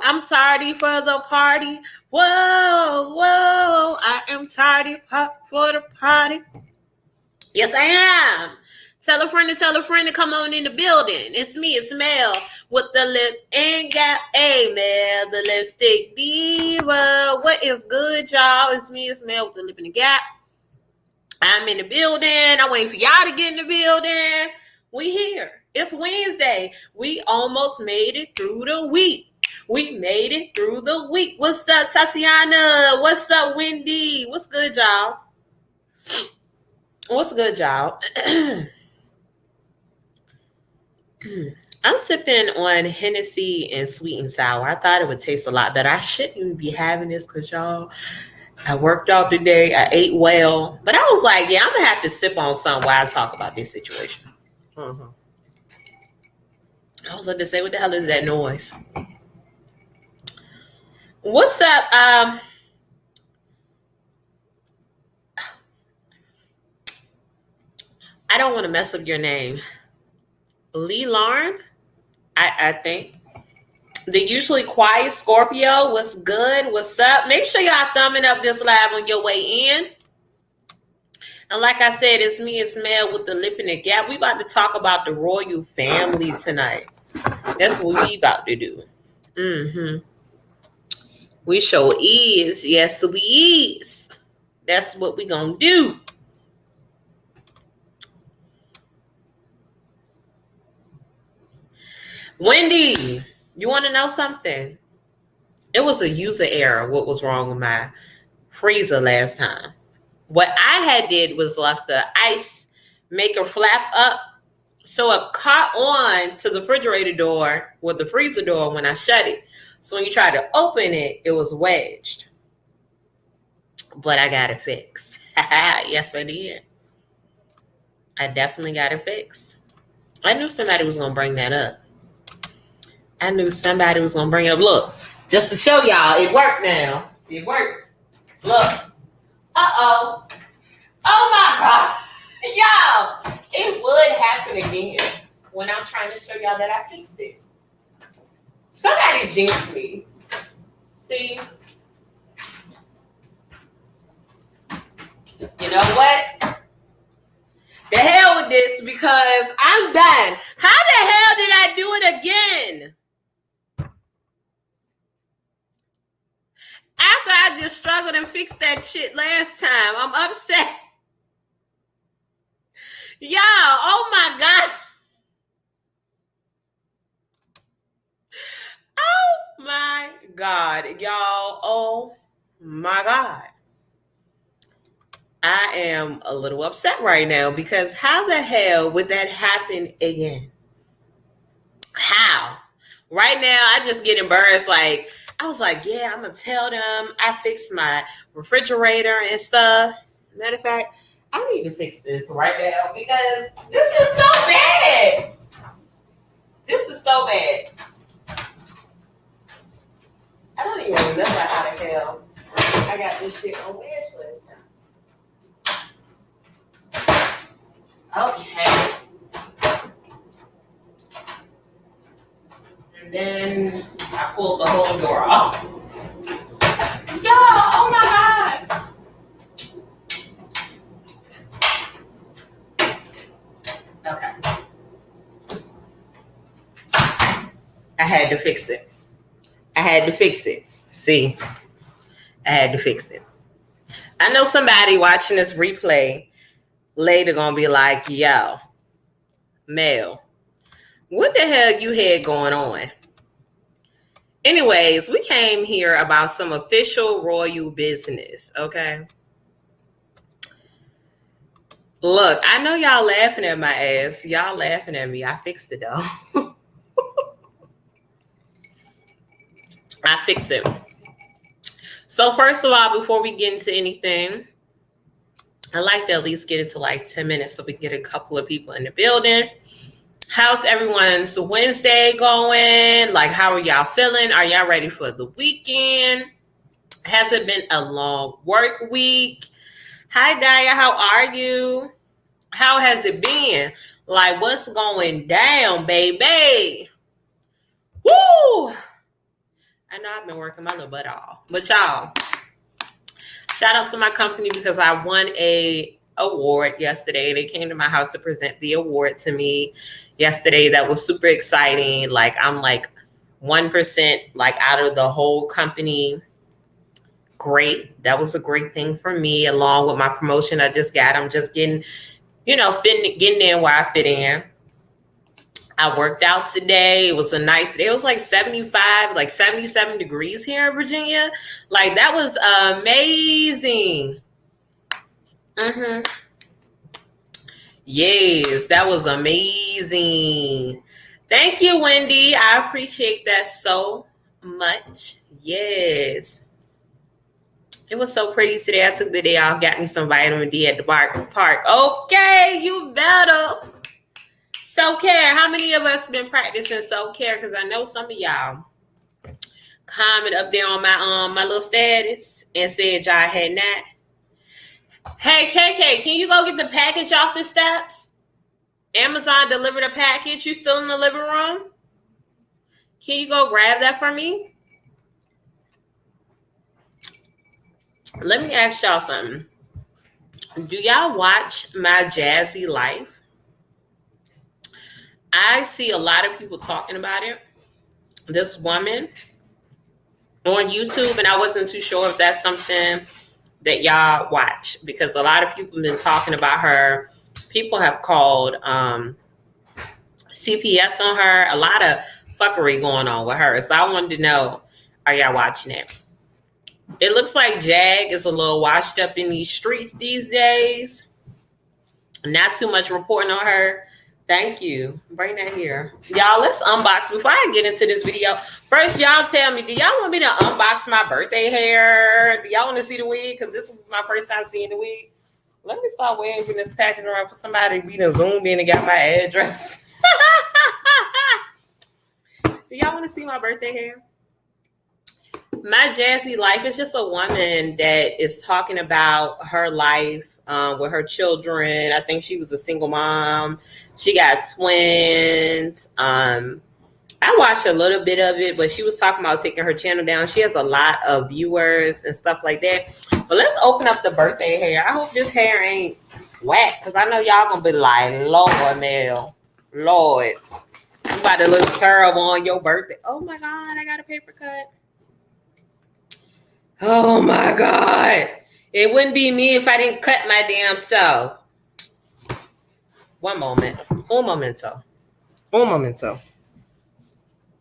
I'm tardy for the party. Whoa, whoa. I am tardy for the party. Yes, I am. Tell a friend to come on in the building. It's me, it's Mel with the lip and gap. Hey, Mel, the lipstick diva. What is good, y'all? It's me, it's Mel with the lip and the gap. I'm in the building. I'm waiting for y'all to get in the building. We here. It's Wednesday. We almost made it through the week. We made it through the week. What's up, Tatiana? What's up, Wendy? What's good, y'all? What's good, y'all? I'm sipping on Hennessy and sweet and sour. I thought it would taste a lot better. I shouldn't even be having this because, y'all, I worked out today. I ate well. But I was like, yeah, I'm going to have to sip on something while I talk about this situation. I was going to say, what the hell is that noise? What's up? I don't want to mess up your name. Lee Lauren, I think. The usually quiet Scorpio, what's good? What's up? Make sure y'all thumbing up this live on your way in. And like I said, it's me, it's Mel with the lip and the gap. We about to talk about the royal family tonight. That's what we about to do. We sure is. Yes, we is. That's what we gonna do. Wendy, you want to know something? It was a user error. What was wrong with my freezer last time? What I had did was left the ice maker flap up, so it caught on to the refrigerator door with the freezer door when I shut it. So when you try to open it, it was wedged. But I got it fixed. Yes, I did. I definitely got it fixed. I knew somebody was going to bring that up. Look, just to show y'all, it worked now. It works. Look. Uh-oh. Oh, my God. Y'all, it would happen again when I'm trying to show y'all that I fixed it. Somebody jinxed me. See? You know what? The hell with this, because I'm done. How the hell did I do it again? After I just struggled and fixed that shit last time, I'm upset. Y'all, oh my God. Oh my God. Y'all, oh my God. I am a little upset right now because how the hell would that happen again? How? Right now, I just get embarrassed. Like, I was like, yeah, I'm going to tell them I fixed my refrigerator and stuff. Matter of fact, I need to fix this right now because this is so bad. This is so bad. I don't even remember how the hell I got this shit on wish last time. Okay. And then I pulled the whole door off. Yo, oh my God. Okay. I had to fix it. See, I had to fix it. I know somebody watching this replay later gonna be like, yo, Mel, what the hell you had going on? Anyways, we came here about some official royal business, okay? Look, I know y'all laughing at my ass. Y'all laughing at me. I fixed it, though. I fixed it. So first of all, before we get into anything, I like to at least get into like 10 minutes so we can get a couple of people in the building. How's everyone's Wednesday going? Like, how are y'all feeling? Are y'all ready for the weekend? Has it been a long work week? Hi, Daya. How are you? How has it been? Like, what's going down, baby? Woo! I know I've been working my little butt off. But y'all, shout out to my company because I won a award yesterday. They came to my house to present the award to me yesterday. That was super exciting. Like I'm like 1% like out of the whole company. Great. That was a great thing for me, along with my promotion I just got. I'm just getting, getting in where I fit in. I worked out today. It was a nice day. It was like 75, like 77 degrees here in Virginia. Like that was amazing. Yes, that was amazing. Thank you, Wendy. I appreciate that so much. Yes. It was so pretty today. I took the day off, got me some vitamin D at the park. Okay, you better. Self-care. How many of us been practicing self-care? Because I know some of y'all comment up there on my little status and said y'all had not. Hey, KK, can you go get the package off the steps? Amazon delivered a package. You still in the living room? Can you go grab that for me? Let me ask y'all something. Do y'all watch My Jazzy Life? I see a lot of people talking about it. This woman on YouTube, and I wasn't too sure if that's something that y'all watch because a lot of people have been talking about her. People have called CPS on her. A lot of fuckery going on with her. So I wanted to know, are y'all watching it? It looks like Jag is a little washed up in these streets these days. Not too much reporting on her. Thank you. Bring that here. Y'all, let's unbox before I get into this video. First, y'all tell me, do y'all want me to unbox my birthday hair? Do y'all want to see the wig? Because this was my first time seeing the wig. Let me start waving this package around for somebody to be zoomed in and got my address. Do y'all want to see my birthday hair? My Jazzy Life is just a woman that is talking about her life with her children. I think she was a single mom. She got twins. I watched a little bit of it, but she was talking about taking her channel down. She has a lot of viewers and stuff like that. But let's open up the birthday hair. I hope this hair ain't whack because I know y'all gonna be like, Lord, Mel, Lord, you about to look terrible on your birthday. Oh my God, I got a paper cut. Oh my God. It wouldn't be me if I didn't cut my damn self. One moment. Un momento. Un momento.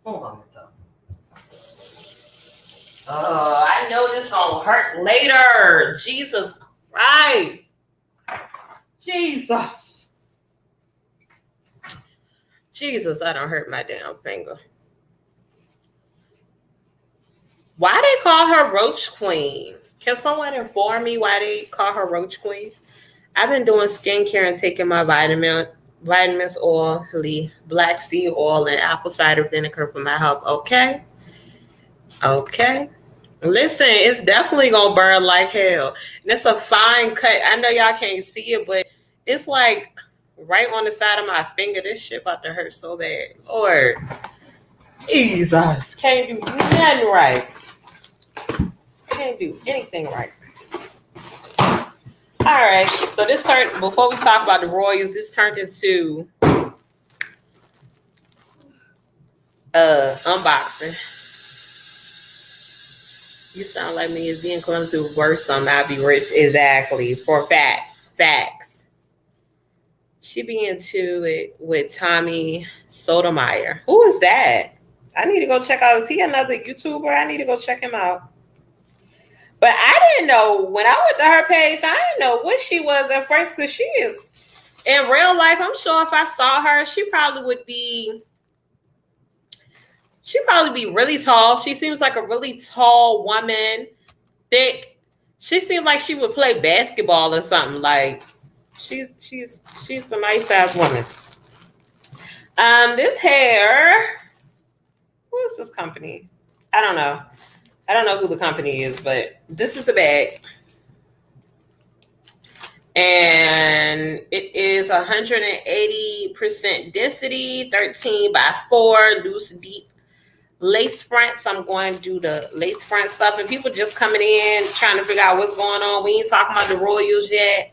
Un momento. Oh, I know this gonna hurt later. Jesus Christ. Jesus. Jesus, I don't hurt my damn finger. Why they call her Roach Queen? Can someone inform me why they call her Roach Queen? I've been doing skincare and taking my vitamins, oil, black seed oil, and apple cider vinegar for my health. Okay. Listen, it's definitely gonna burn like hell. And it's a fine cut. I know y'all can't see it, but it's like right on the side of my finger. This shit about to hurt so bad. Lord. Jesus. Can't do nothing right. Can't do anything right. All right, so this turned, before we talk about the Royals, this turned into unboxing. You sound like me. If being clumsy was worse, something I'd be rich. Exactly. For facts. She be into it with Tommy Sotomayor. Who is that? I need to go check out. Is he another YouTuber? I need to go check him out. But I didn't know when I went to her page, I didn't know what she was at first because she is in real life. I'm sure if I saw her, she'd probably be really tall. She seems like a really tall woman, thick. She seems like she would play basketball or something. Like she's a nice sized woman. This hair, who is this company? I don't know. I don't know who the company is, but this is the bag. And it is 180% density, 13 by 4, loose, deep lace fronts. I'm going to do the lace front stuff. And people just coming in trying to figure out what's going on. We ain't talking about the royals yet.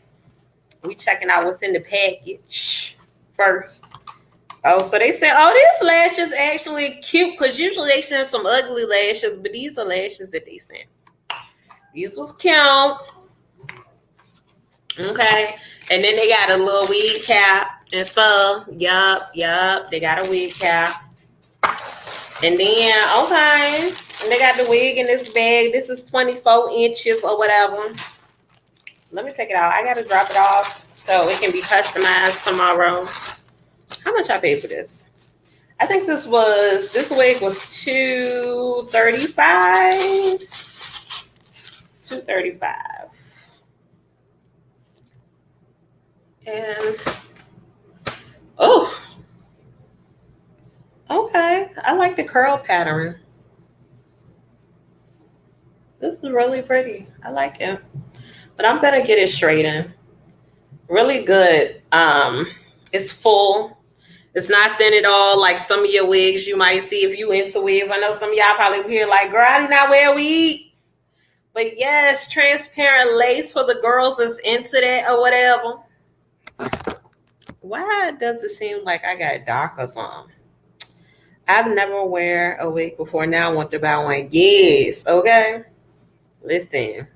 We checking out what's in the package first. Oh, so they said, oh, this lash is actually cute, because usually they send some ugly lashes, but these are lashes that they sent. These was cute. Okay. And then they got a little wig cap and stuff. Yup. They got a wig cap. And then, okay. And they got the wig in this bag. This is 24 inches or whatever. Let me take it out. I got to drop it off so it can be customized tomorrow. How much I paid for this? I think this wig was $235. $235. And oh, okay. I like the curl pattern. This is really pretty. I like it. But I'm gonna get it straightened. Really good. It's full. It's not thin at all, like some of your wigs you might see if you into wigs. I know some of y'all probably hear like, girl, I do not wear wigs. But yes, transparent lace for the girls that's into that or whatever. Why does it seem like I got dark or something? I've never wear a wig before. Now I want to buy one. Yes, okay. Listen,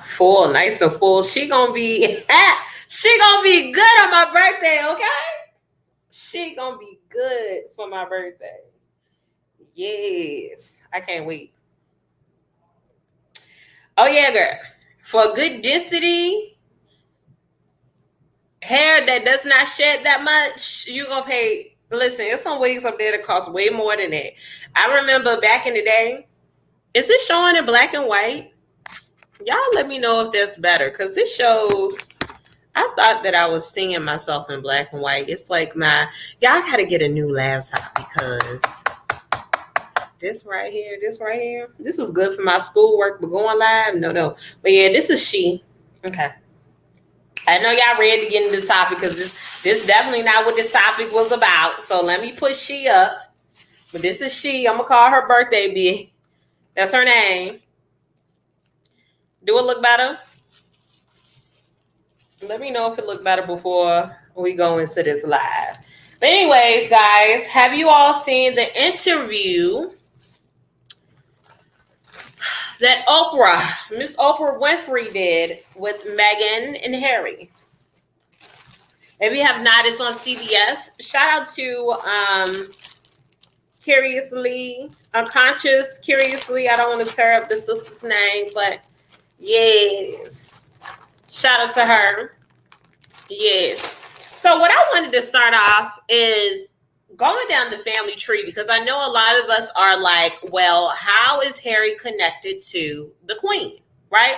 full, nice and full. She gonna be good on my birthday, okay? She gonna be good for my birthday. Yes. I can't wait. Oh yeah, girl. For good density, hair that does not shed that much, you gonna pay. Listen, there's some wigs up there that cost way more than that. I remember back in the day. Is it showing in black and white? Y'all let me know if that's better, because it shows. I thought that I was seeing myself in black and white. It's like y'all gotta get a new laptop, because this right here, this is good for my schoolwork, but going live, no. But yeah, this is she. Okay. I know y'all ready to get into the topic, because this definitely not what this topic was about. So let me put she up. But this is she. I'm gonna call her birthday B. That's her name. Do it look better? Let me know if it looked better before we go into this live. But anyways, guys, have you all seen the interview that Miss Oprah Winfrey did with Meghan and Harry? If you have not, it's on CBS. Shout out to Curiously. I don't want to tear up the sister's name, but yes. Shout out to her. Yes. So what I wanted to start off is going down the family tree, because I know a lot of us are like, well, how is Harry connected to the Queen, right?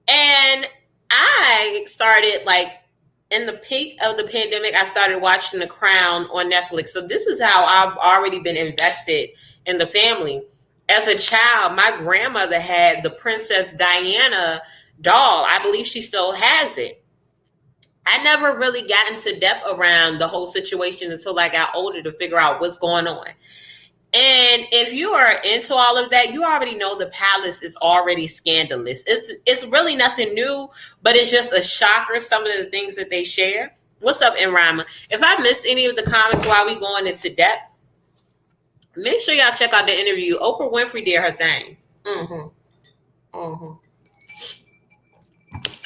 And I started, like, in the peak of the pandemic, I started watching The Crown on Netflix. So this is how I've already been invested in the family. As a child, my grandmother had the Princess Diana doll. I believe she still has it. I never really got into depth around the whole situation until I got older to figure out what's going on. And if you are into all of that, you already know the palace is already scandalous. It's really nothing new, but it's just a shocker, some of the things that they share. What's up, Enrama? If I miss any of the comments while we going into depth, make sure y'all check out the interview. Oprah Winfrey did her thing.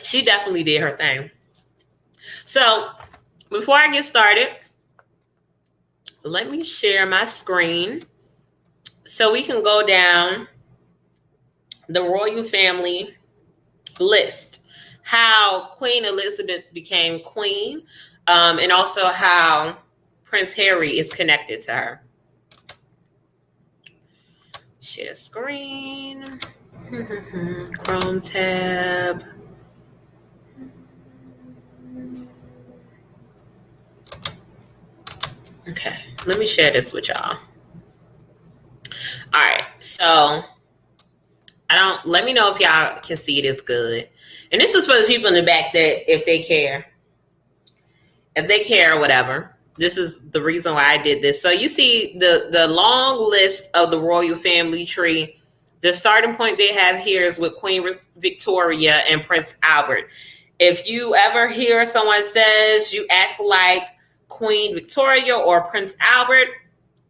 She definitely did her thing. So before I get started, let me share my screen so we can go down the royal family list, how Queen Elizabeth became queen, and also how Prince Harry is connected to her. Share screen. Chrome tab. Okay, let me share this with y'all. All right, so let me know if y'all can see it is good. And this is for the people in the back that if they care or whatever. this is the reason why I did this. So you see the long list of the royal family tree. The starting point they have here is with Queen Victoria and Prince Albert. If you ever hear someone says you act like Queen Victoria or Prince Albert,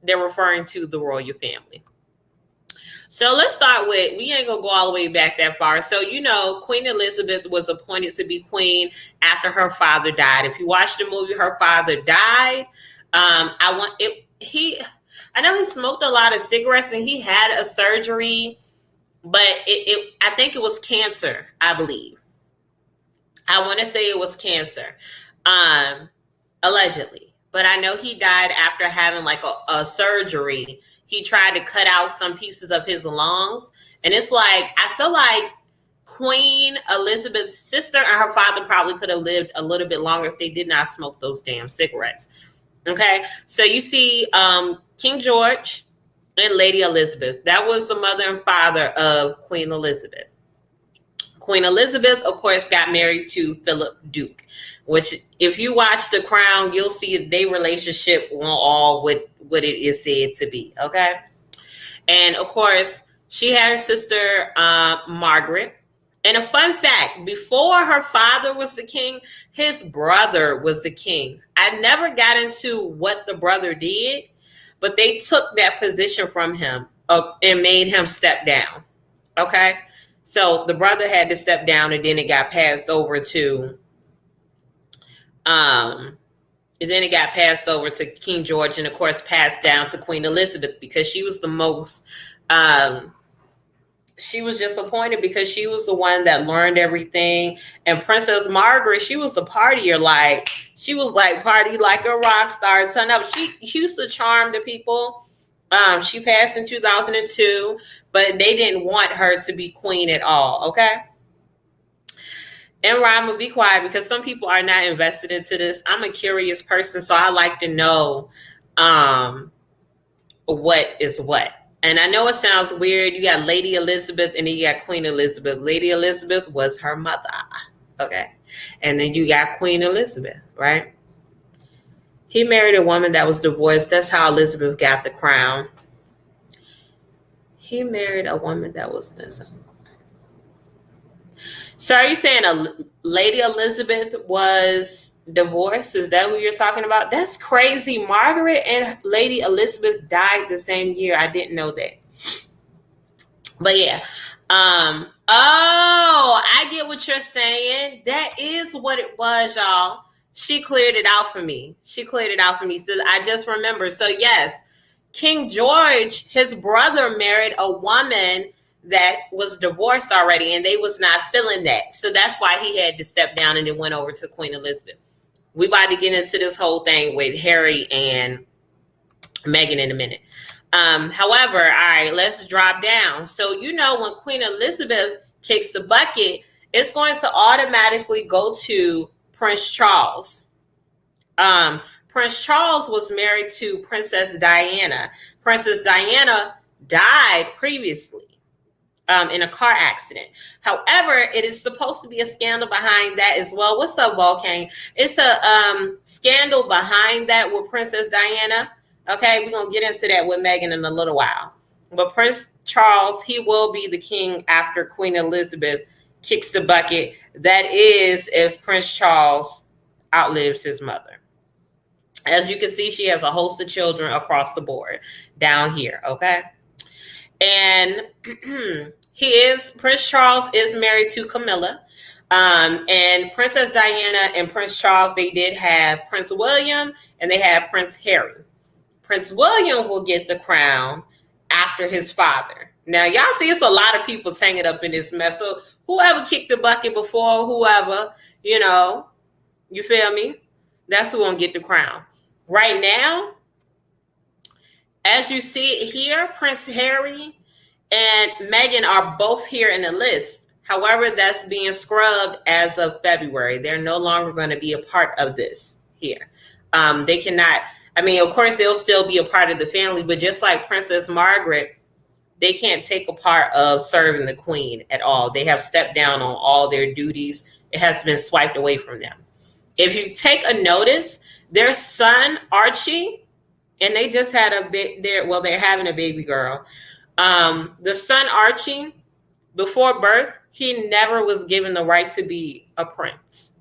they're referring to the royal family. So let's start with, we ain't gonna go all the way back that far. So, you know, Queen Elizabeth was appointed to be queen after her father died. If you watch the movie, her father died. I know he smoked a lot of cigarettes and he had a surgery, but I think it was cancer, I believe. I want to say it was cancer, allegedly. But I know he died after having like a surgery. He tried to cut out some pieces of his lungs. And it's like, I feel like Queen Elizabeth's sister and her father probably could have lived a little bit longer if they did not smoke those damn cigarettes. Okay, so you see King George and Lady Elizabeth. That was the mother and father of Queen Elizabeth. Queen Elizabeth, of course, got married to Philip Duke, which if you watch The Crown, you'll see their relationship won't all what it is said to be, okay? And, of course, she had her sister, Margaret. And a fun fact, before her father was the king, his brother was the king. I never got into what the brother did, but they took that position from him and made him step down, okay? So the brother had to step down, and then it got passed over to, King George, and of course passed down to Queen Elizabeth because she was the most. She was just appointed because she was the one that learned everything. And Princess Margaret, she was the partier, like she was like party like a rock star. Turn up. She used to charm the people. She passed in 2002, but they didn't want her to be queen at all, okay? And Ryan, will be quiet because some people are not invested into this. I'm a curious person, so I like to know what is what. And I know it sounds weird. You got Lady Elizabeth and then you got Queen Elizabeth. Lady Elizabeth was her mother, okay? And then you got Queen Elizabeth, right? He married a woman that was divorced. That's how Elizabeth got the crown. He married a woman that was this. So are you saying Lady Elizabeth was divorced? Is that who you're talking about? That's crazy. Margaret and Lady Elizabeth died the same year. I didn't know that. But yeah. Oh, I get what you're saying. That is what it was, y'all. She cleared it out for me. So I just remember. So yes, King George, his brother, married a woman that was divorced already, and they was not feeling that. So that's why he had to step down and then went over to Queen Elizabeth. We about to get into this whole thing with Harry and Meghan in a minute. However, all right, let's drop down. So you know when Queen Elizabeth kicks the bucket, it's going to automatically go to Prince Charles. Prince Charles was married to Princess Diana. Princess Diana died previously in a car accident. However, it is supposed to be a scandal behind that as well. What's up, Volcane? It's a scandal behind that with Princess Diana. Okay, we're going to get into that with Meghan in a little while. But Prince Charles, he will be the king after Queen Elizabeth kicks the bucket. That is if Prince Charles outlives his mother. As you can see, she has a host of children across the board down here, okay? And Prince Charles is married to Camilla. And Princess Diana and Prince Charles, they did have Prince William and they have Prince Harry. Prince William will get the crown after his father. Now, y'all see, it's a lot of people hanging up in this mess. So whoever kicked the bucket before, whoever, you know, you feel me? That's who gonna get the crown. Right now, as you see it here, Prince Harry and Meghan are both here in the list. However, that's being scrubbed as of February. They're no longer going to be a part of this here. They cannot, I mean, of course, they'll still be a part of the family, but just like Princess Margaret, they can't take a part of serving the queen at all. They have stepped down on all their duties. It has been swiped away from them. If you take a notice, their son, Archie, and they just had they're having a baby girl. The son, Archie, before birth, he never was given the right to be a prince.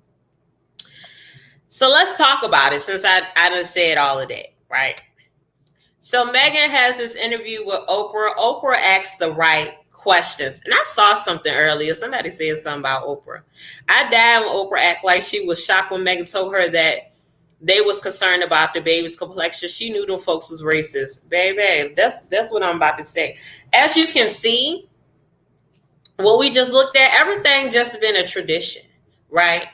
So let's talk about it, since I done said all of that, right? So Meghan has this interview with Oprah. Oprah asked the right questions. And I saw something earlier. Somebody said something about Oprah. I died when Oprah acted like she was shocked when Meghan told her that they was concerned about the baby's complexion. She knew them folks was racist. Baby, that's what I'm about to say. As you can see, what we just looked at, everything just been a tradition, right?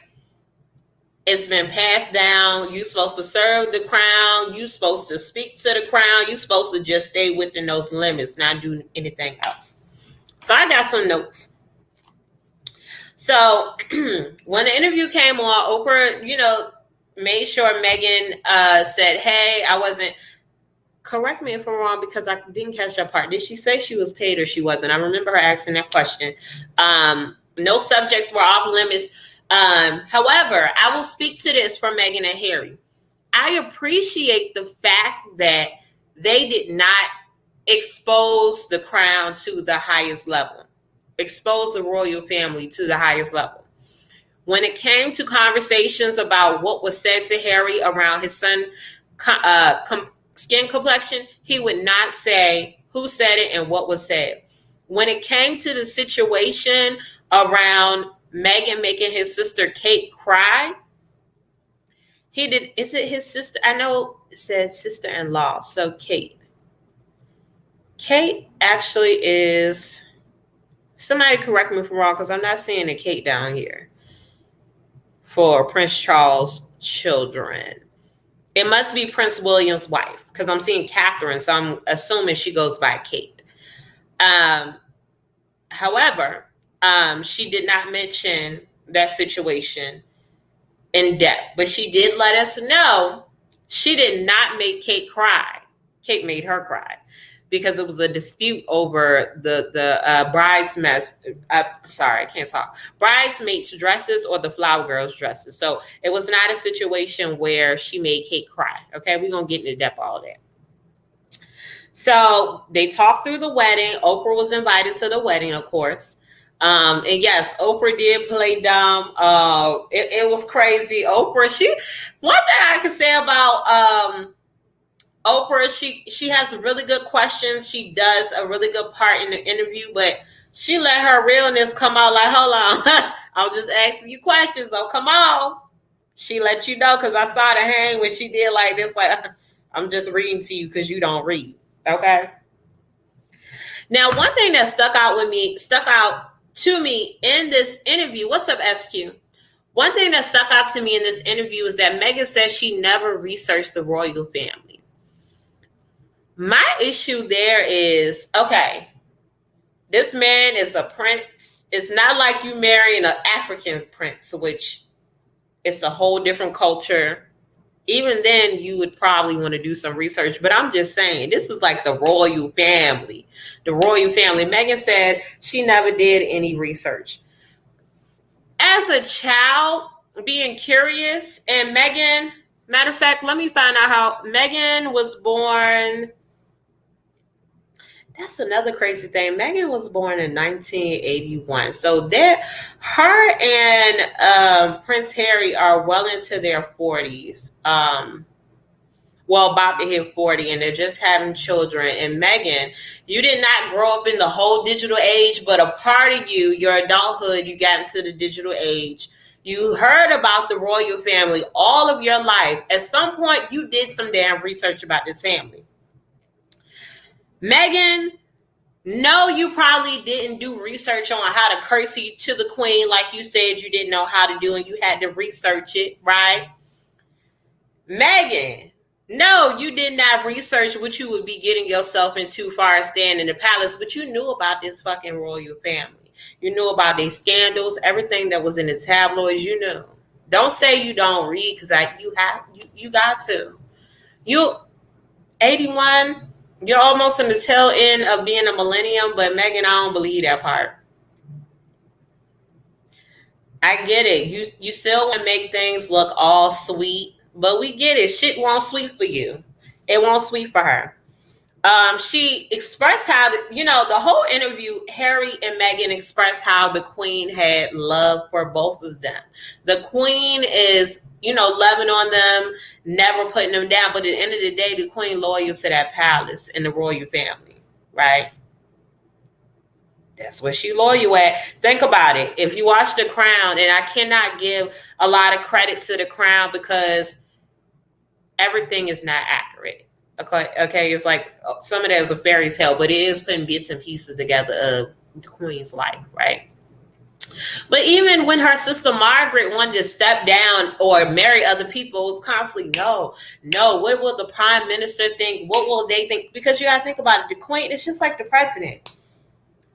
It's been passed down. You're supposed to serve the crown. You're supposed to speak to the crown. You're supposed to just stay within those limits, not do anything else. So I got some notes. So when the interview came on, Oprah, made sure Meghan said, hey, I wasn't, correct me if I'm wrong because I didn't catch that part. Did she say she was paid or she wasn't? I remember her asking that question. No subjects were off limits. However, I will speak to this for Meghan and Harry. I appreciate the fact that they did not expose the crown to the highest level, expose the royal family to the highest level. When it came to conversations about what was said to Harry around his son skin complexion, he would not say who said it and what was said. When it came to the situation around Meghan making his sister Kate cry, he did. Is it his sister? I know it says sister-in-law. So Kate actually is, somebody correct me if I'm wrong because I'm not seeing a Kate down here for Prince Charles' children. It must be Prince William's wife because I'm seeing Catherine, so I'm assuming she goes by Kate. However, she did not mention that situation in depth, but she did let us know she did not make Kate cry. Kate made her cry because it was a dispute over the bridesmaids. Sorry, I can't talk. Bridesmaids dresses or the flower girls dresses. So it was not a situation where she made Kate cry. Okay, we're gonna get into depth all that. So they talked through the wedding. Oprah was invited to the wedding, of course. And yes, Oprah did play dumb. It was crazy. Oprah, one thing I can say about Oprah, she has really good questions. She does a really good part in the interview, but she let her realness come out like, hold on, I'm just asking you questions, though. Come on. She let you know because I saw the hang when she did like this, like, I'm just reading to you because you don't read. Okay. Now, one thing that stuck out to me in this interview, what's up, SQ? One thing that stuck out to me in this interview is that Meghan said she never researched the royal family. My issue there is, okay, this man is a prince. It's not like you marrying an African prince, which it's a whole different culture. Even then, you would probably want to do some research. But I'm just saying, this is like the royal family. The royal family. Meghan said she never did any research. As a child, being curious, and Meghan, matter of fact, let me find out how Meghan was born. That's another crazy thing. Meghan was born in 1981. So her and Prince Harry are well into their 40s. About to hit 40, and they're just having children. And Meghan, you did not grow up in the whole digital age, but a part of your adulthood, you got into the digital age. You heard about the royal family all of your life. At some point, you did some damn research about this family. Meghan, no, you probably didn't do research on how to curtsy to the queen like you said you didn't know how to do, and you had to research it, right? Meghan, no, you did not research what you would be getting yourself into far as staying in the palace, but you knew about this fucking royal family. You knew about their scandals, everything that was in the tabloids, you knew. Don't say you don't read, because you got to. You 81, you're almost in the tail end of being a millennium, but Meghan, I don't believe that part. I get it. You still want to make things look all sweet, but we get it. Shit won't sweet for you. It won't sweet for her. She expressed how the whole interview, Harry and Meghan expressed how the Queen had love for both of them. The Queen is, loving on them, never putting them down. But at the end of the day, the Queen loyal to that palace and the royal family, right? That's what she loyal at. Think about it. If you watch The Crown, and I cannot give a lot of credit to The Crown because everything is not accurate. Okay, it's like some of that is a fairy tale, but it is putting bits and pieces together of the Queen's life, right? But even when her sister Margaret wanted to step down or marry other people, it was constantly no. What will the prime minister think? What will they think? Because you gotta think about it. The Queen is just like the president.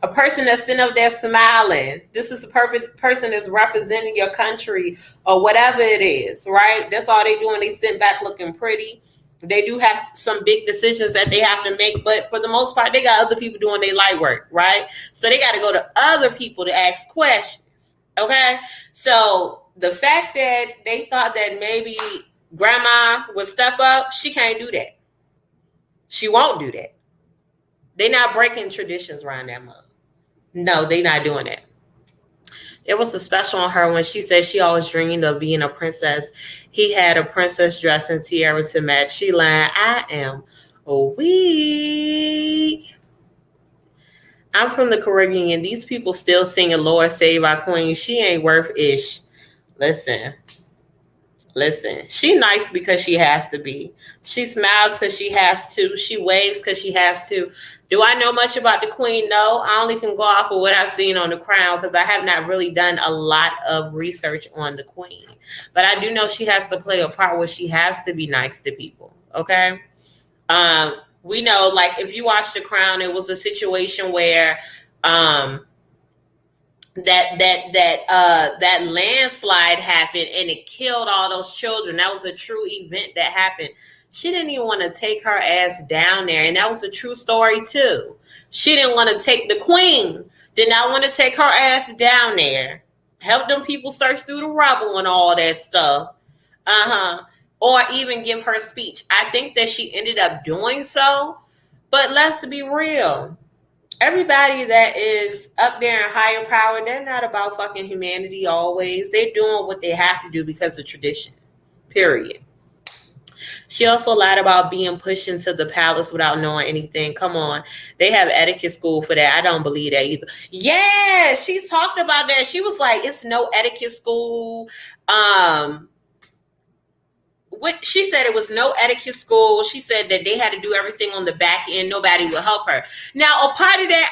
A person that's sitting up there smiling. This is the perfect person that's representing your country or whatever it is, right? That's all they doing. They sit back looking pretty. They do have some big decisions that they have to make, but for the most part, they got other people doing their light work, right? So they got to go to other people to ask questions, okay? So the fact that they thought that maybe grandma would step up, she can't do that. She won't do that. They're not breaking traditions around that mug. No, they're not doing that. It was a special on her when she said she always dreamed of being a princess. He had a princess dress and tiara to match. She lied, I am weak. I'm from the Caribbean and these people still singing Lord Save Our Queen. She ain't worth ish. Listen. She nice because she has to be. She smiles because she has to. She waves because she has to. Do I know much about the Queen? No. I only can go off of what I've seen on The Crown because I have not really done a lot of research on the Queen. But I do know she has to play a part where she has to be nice to people. Okay? We know, like, if you watch The Crown, it was a situation where that landslide happened and it killed all those children. That was a true event that happened. She didn't even want to take her ass down there, and that was a true story too. She didn't want to take the Queen, did not want to take her ass down there, help them people search through the rubble and all that stuff, or even give her speech. I think that she ended up doing so, but let's be real. Everybody that is up there in higher power, they're not about fucking humanity always. They're doing what they have to do because of tradition. Period. She also lied about being pushed into the palace without knowing anything. Come on. They have etiquette school for that. I don't believe that either. Yeah, she talked about that. She was like, it's no etiquette school. She said it was no etiquette school. She said that they had to do everything on the back end. Nobody would help her. Now, a part of that,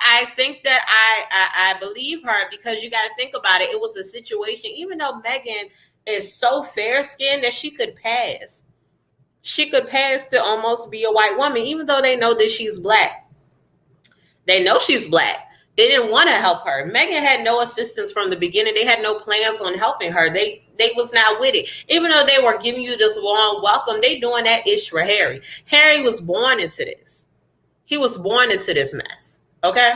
I think that I believe her because you got to think about it. It was a situation, even though Meghan is so fair-skinned that she could pass. She could pass to almost be a white woman, even though they know that she's black. They know she's black. They didn't want to help her. Meghan had no assistance from the beginning. They had no plans on helping her. They was not with it. Even though they were giving you this warm welcome, they doing that ish for Harry. Harry was born into this. He was born into this mess. Okay?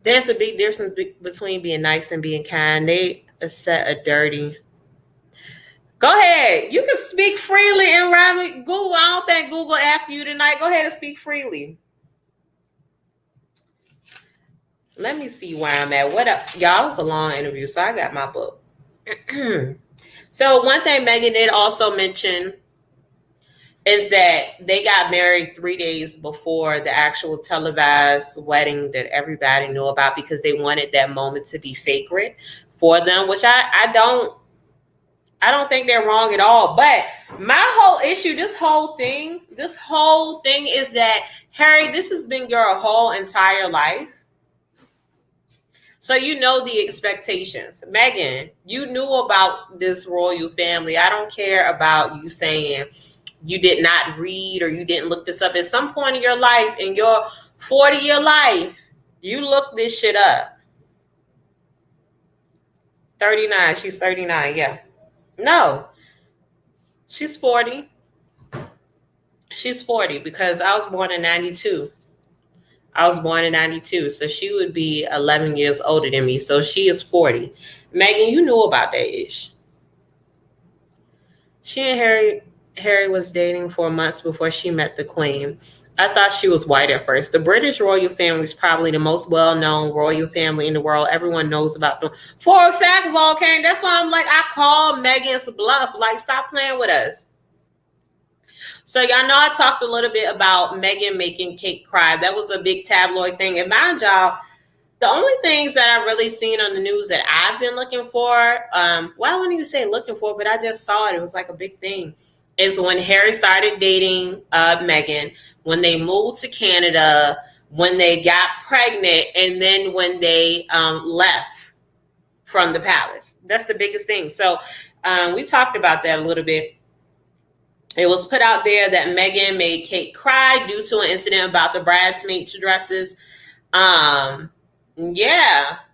There's a big difference between being nice and being kind. They set a dirty. Go ahead. You can speak freely and rhyme Google. I don't think Google after you tonight. Go ahead and speak freely. Let me see where I'm at. What up? Y'all, it was a long interview, so I got my book. So one thing Meghan did also mention is that they got married 3 days before the actual televised wedding that everybody knew about because they wanted that moment to be sacred for them, which I don't think they're wrong at all. But my whole issue, this whole thing is that, Harry, this has been your whole entire life. So you know the expectations. Meghan, you knew about this royal family. I don't care about you saying you did not read or you didn't look this up. At some point in your life, in your 40-year life, you looked this shit up. 39. She's 39, yeah. No. She's 40. She's 40 because I was born in 92. I was born in 92, so she would be 11 years older than me. So she is 40. Meghan, you knew about that ish. She and Harry was dating for months before she met the Queen. I thought she was white at first. The British royal family is probably the most well-known royal family in the world. Everyone knows about them. For a fact, Volcane, that's why I'm like, I call Meghan's bluff. Like, stop playing with us. So y'all know I talked a little bit about Meghan making Kate cry. That was a big tabloid thing. And mind y'all, the only things that I've really seen on the news that I've been looking for, well, I wouldn't even say looking for, but I just saw it. It was like a big thing. Is when Harry started dating Meghan, when they moved to Canada, when they got pregnant, and then when they left from the palace. That's the biggest thing. So we talked about that a little bit. It was put out there that Meghan made Kate cry due to an incident about the bridesmaids' dresses. Yeah,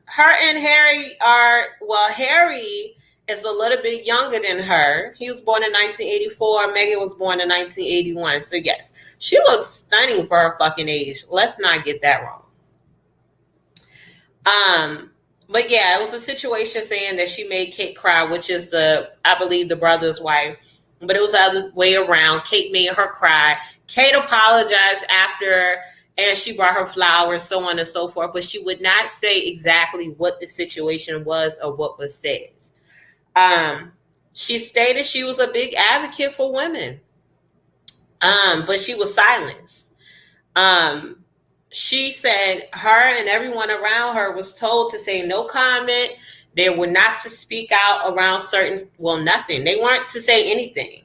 her and Harry are, well, Harry is a little bit younger than her. He was born in 1984. Meghan was born in 1981. So yes, she looks stunning for her fucking age. Let's not get that wrong. But yeah, it was a situation saying that she made Kate cry, which is I believe the brother's wife. But it was the other way around. Kate made her cry. Kate apologized after, and she brought her flowers, so on and so forth. But she would not say exactly what the situation was or what was said. She stated she was a big advocate for women, but she was silenced. She said her and everyone around her was told to say no comment. They were not to speak out around nothing. They weren't to say anything.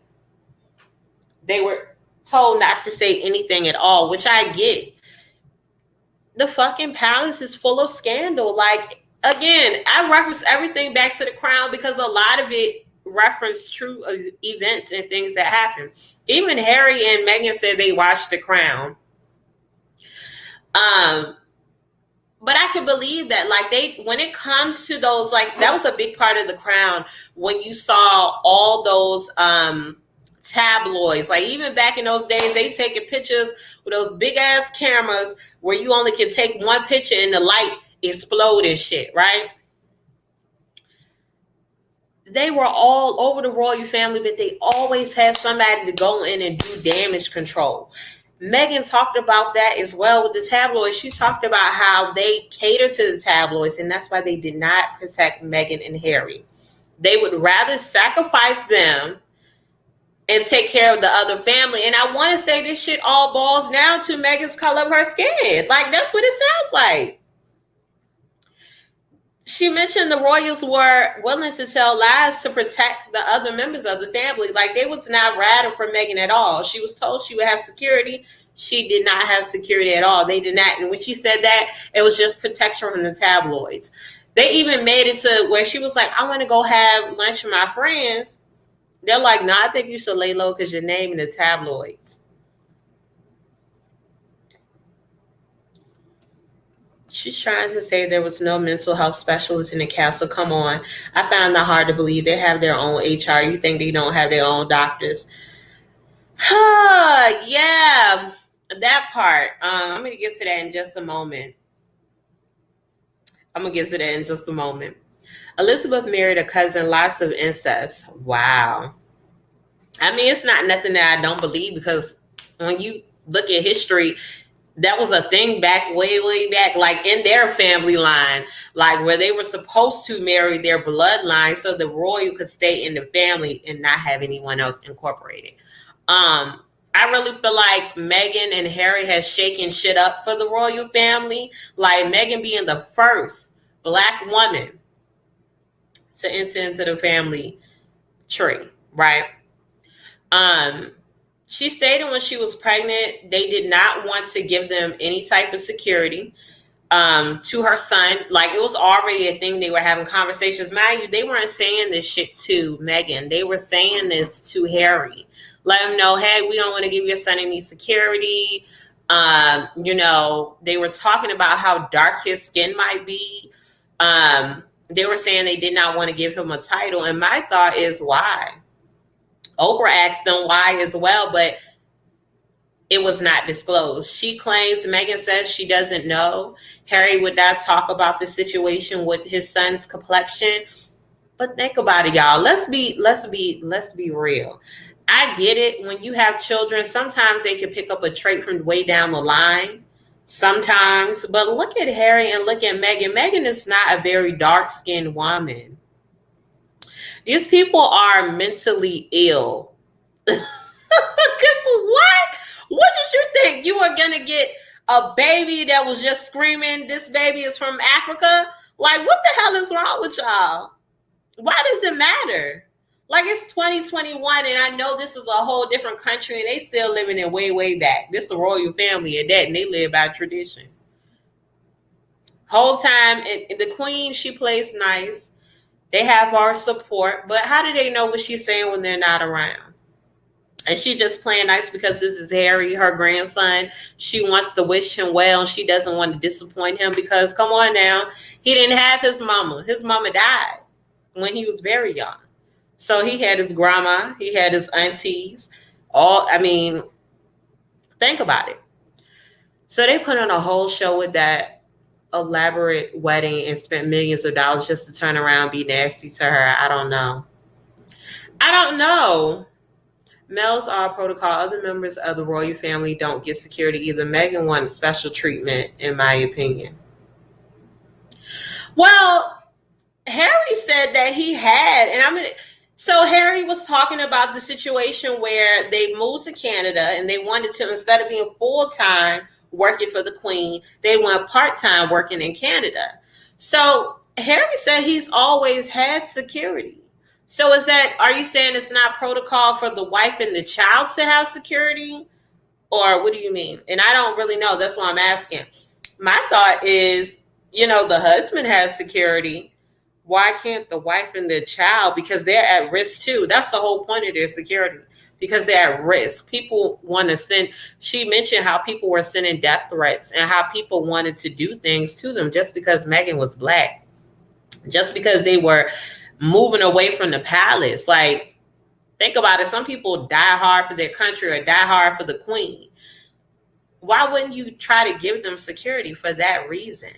They were told not to say anything at all, which I get. The fucking palace is full of scandal. Like, again, I reference everything back to the Crown because a lot of it referenced true events and things that happened. Even Harry and Meghan said they watched The Crown. But I can believe that, like, when it comes to those, like, that was a big part of The Crown when you saw all those tabloids. Like, even back in those days, they taking pictures with those big ass cameras where you only can take one picture and the light explode and shit, right? They were all over the royal family, but they always had somebody to go in and do damage control. Meghan talked about that as well with the tabloids. She talked about how they cater to the tabloids, and that's why they did not protect Meghan and Harry. They would rather sacrifice them and take care of the other family. And I want to say this shit all boils down to Meghan's color of her skin. Like, that's what it sounds like. She mentioned the royals were willing to tell lies to protect the other members of the family. Like, they was not rather for Meghan at all. She was told she would have security. She did not have security at all. They did not. And when she said that, it was just protection from the tabloids. They even made it to where she was like, I want to go have lunch with my friends. They're like, no, I think you should lay low because you're naming the tabloids. She's trying to say there was no mental health specialist in the castle. Come on. I find that hard to believe. They have their own HR. You think they don't have their own doctors? Yeah, that part. I'm going to get to that in just a moment. Elizabeth married a cousin, lots of incest. Wow. I mean, it's not nothing that I don't believe, because when you look at history, that was a thing back way back, like in their family line, like where they were supposed to marry their bloodline so the royal could stay in the family and not have anyone else incorporated. I really feel like Meghan and Harry has shaken shit up for the royal family. Like Meghan being the first Black woman to enter into the family tree, right? She stated when she was pregnant, they did not want to give them any type of security to her son. Like, it was already a thing. They were having conversations. Mind you, they weren't saying this shit to Meghan. They were saying this to Harry. Let him know, hey, we don't want to give your son any security. They were talking about how dark his skin might be. They were saying they did not want to give him a title. And my thought is, why? Oprah asked them why as well, but it was not disclosed. She claims, Meghan says she doesn't know. Harry would not talk about the situation with his son's complexion. But think about it, y'all. Let's be real. I get it. When you have children, sometimes they can pick up a trait from way down the line. Sometimes. But look at Harry and look at Meghan. Meghan is not a very dark-skinned woman. These people are mentally ill. Because what? What did you think? You were going to get a baby that was just screaming, this baby is from Africa? Like, what the hell is wrong with y'all? Why does it matter? Like, it's 2021, and I know this is a whole different country, and they still living in way, way back. This is the royal family at that, and they live by tradition. Whole time, and the queen, she plays nice. They have our support, but how do they know what she's saying when they're not around? And she just playing nice because this is Harry, her grandson. She wants to wish him well. She doesn't want to disappoint him because, come on now, he didn't have his mama. His mama died when he was very young. So he had his grandma, he had his aunties. Think about it. So they put on a whole show with that elaborate wedding and spent millions of dollars just to turn around and be nasty to her. I don't know. Males are protocol. Other members of the royal family don't get security either. Meghan wanted special treatment, in my opinion. Well, Harry said that he had, so Harry was talking about the situation where they moved to Canada and they wanted to, instead of being full-time working for the Queen, they went part-time working in Canada. So Harry said he's always had security. So are you saying it's not protocol for the wife and the child to have security? Or what do you mean? And I don't really know. That's why I'm asking. My thought is, the husband has security. Why can't the wife and the child? Because they're at risk too. That's the whole point of their security. Because they're at risk. People want to send, she mentioned how people were sending death threats and how people wanted to do things to them just because Meghan was black. Just because they were moving away from the palace. Like, think about it. Some people die hard for their country or die hard for the Queen. Why wouldn't you try to give them security for that reason?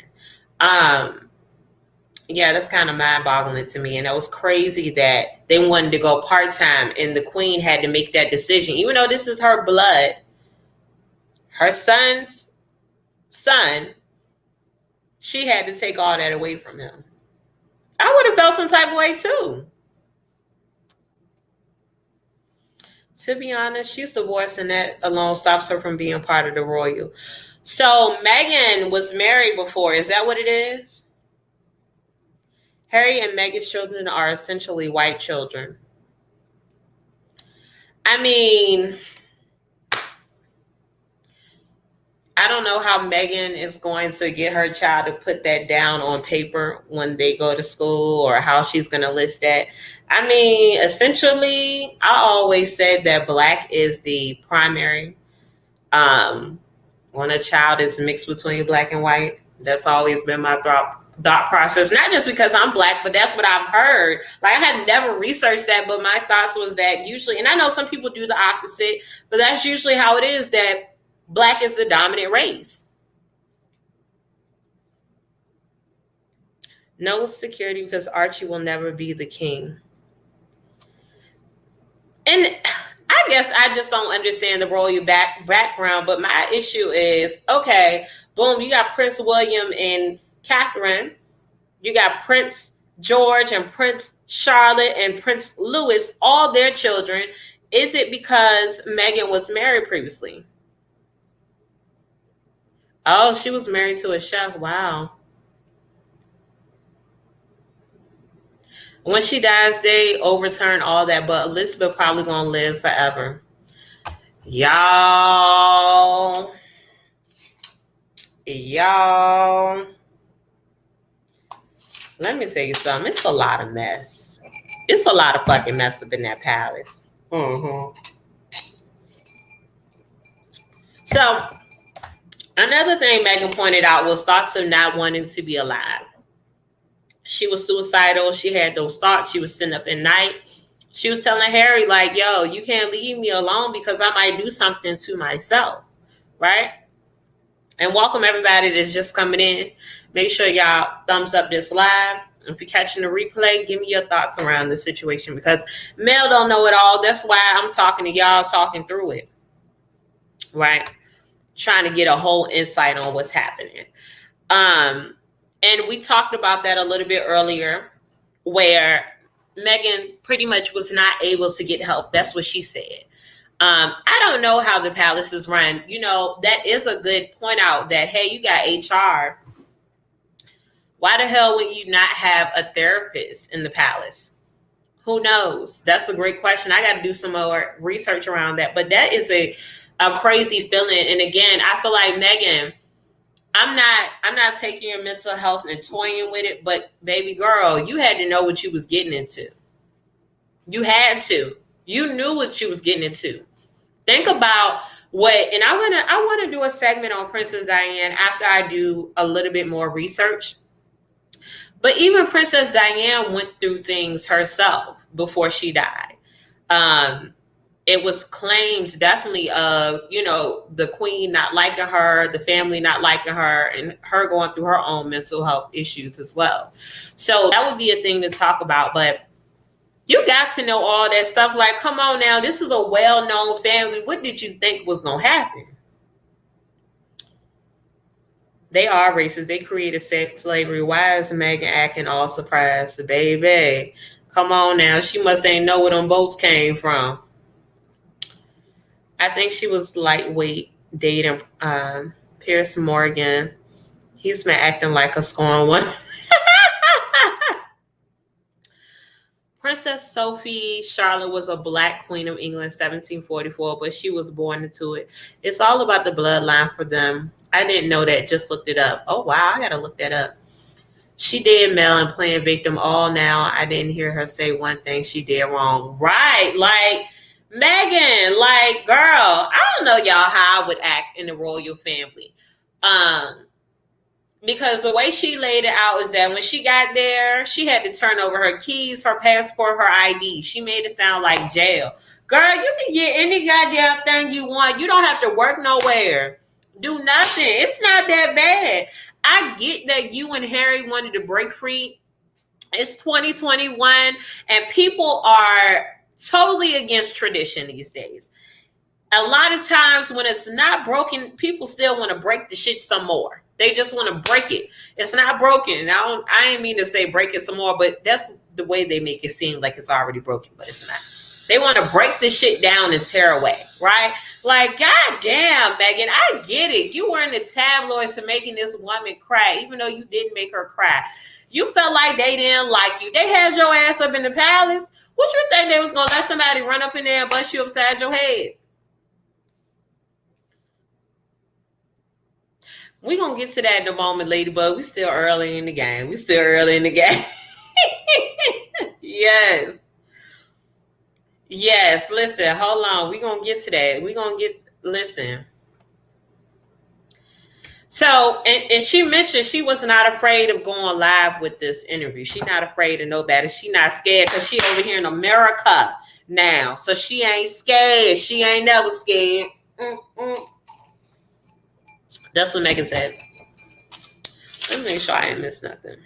Yeah, that's kind of mind-boggling to me. And that was crazy that they wanted to go part-time and the Queen had to make that decision. Even though this is her blood, her son's son, she had to take all that away from him. I would have felt some type of way too. To be honest, she's divorced and that alone stops her from being part of the royal. So Meghan was married before. Is that what it is? Harry and Meghan's children are essentially white children. I don't know how Meghan is going to get her child to put that down on paper when they go to school or how she's going to list that. Essentially, I always said that black is the primary. When a child is mixed between black and white, that's always been my thought process. Not just because I'm black, but that's what I've heard. Like, I had never researched that, but my thoughts was that usually, and I know some people do the opposite, but that's usually how it is, that black is the dominant race. No security because Archie will never be the king. And I guess I just don't understand the royal background, but my issue is, okay, boom, you got Prince William and Catherine. You got Prince George and Prince Charlotte and Prince Louis, all their children. Is it because Meghan was married previously? Oh, she was married to a chef. Wow. When she dies, they overturn all that, but Elizabeth probably gonna live forever. Y'all. Let me tell you something. It's a lot of mess. It's a lot of fucking mess up in that palace. So, another thing Meghan pointed out was thoughts of not wanting to be alive. She was suicidal. She had those thoughts. She was sitting up at night. She was telling Harry, like, yo, you can't leave me alone because I might do something to myself, right? And welcome everybody that's just coming in. Make sure y'all thumbs up this live. If you're catching the replay, give me your thoughts around the situation, because Mel don't know it all. That's why I'm talking to y'all, talking through it, right? Trying to get a whole insight on what's happening. And we talked about that a little bit earlier, where Meghan pretty much was not able to get help. That's what she said. I don't know how the palace is run. You know, that is a good point out that, hey, you got HR. Why the hell would you not have a therapist in the palace? Who knows? That's a great question. I got to do some more research around that. But that is a crazy feeling. And again, I feel like, Meghan, I'm not taking your mental health and toying with it, but baby girl, you had to know what you was getting into. You had to. You knew what you was getting into. Think about what, and I want to do a segment on Princess Diana after I do a little bit more research. But even Princess Diana went through things herself before she died. It was claims definitely of, you know, the queen not liking her, the family not liking her, and her going through her own mental health issues as well. So that would be a thing to talk about. But you got to know all that stuff. Like, come on now, this is a well-known family. What did you think was going to happen? They are racist. They created sex slavery. Why is Meghan acting all surprised? Baby, come on now. She must ain't know where them boats came from. I think she was lightweight dating Piers Morgan. He's been acting like a scorned one. Princess Sophie Charlotte was a black queen of England, 1744, but she was born into it. It's all about the bloodline for them. I didn't know that. Just looked it up. Oh, wow. I got to look that up. She did Mel and playing victim all now. I didn't hear her say one thing she did wrong. Right. Like, Meghan, like, girl, I don't know, y'all, how I would act in the royal family. Because the way she laid it out is that when she got there, she had to turn over her keys, her passport, her ID. She made it sound like jail. Girl, you can get any goddamn thing you want. You don't have to work nowhere. Do nothing. It's not that bad. I get that you and Harry wanted to break free. It's 2021, and people are totally against tradition these days. A lot of times when it's not broken, people still want to break the shit some more. They just want to break it. It's not broken. I ain't mean to say break it some more, but that's the way they make it seem like it's already broken, but it's not. They want to break the shit down and tear away, right? Like, goddamn, Meghan, I get it. You were in the tabloids to making this woman cry, even though you didn't make her cry. You felt like they didn't like you. They had your ass up in the palace. What you think they was going to let somebody run up in there and bust you upside your head? We're going to get to that in a moment, Ladybug. We still early in the game. Yes. Yes, listen, hold on. We're going to get to that. Listen. So, and she mentioned she was not afraid of going live with this interview. She's not afraid of nobody. She not scared because she over here in America now. So she ain't scared. She ain't never scared. That's what Meghan said. Let me make sure I ain't missed nothing.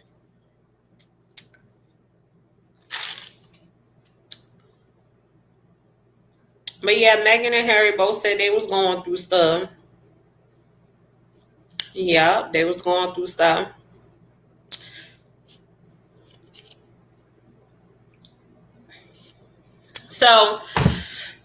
But yeah, Meghan and Harry both said they was going through stuff. Yeah, they was going through stuff. So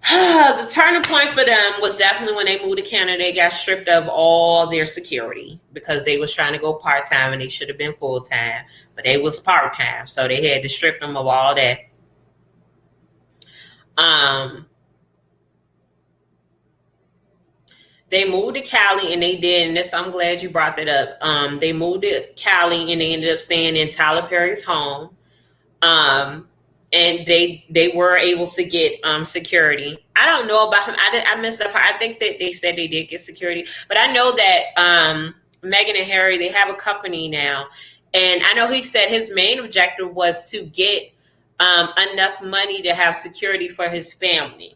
the turning point for them was definitely when they moved to Canada. They got stripped of all their security because they was trying to go part-time and they should have been full-time, but they was part-time. So they had to strip them of all that. They moved to Cali and they did, and this, I'm glad you brought that up. They moved to Cali and they ended up staying in Tyler Perry's home. And they were able to get security. I don't know about him. I missed that part. I think that they said they did get security, but I know that Meghan and Harry, they have a company now, and I know he said his main objective was to get enough money to have security for his family.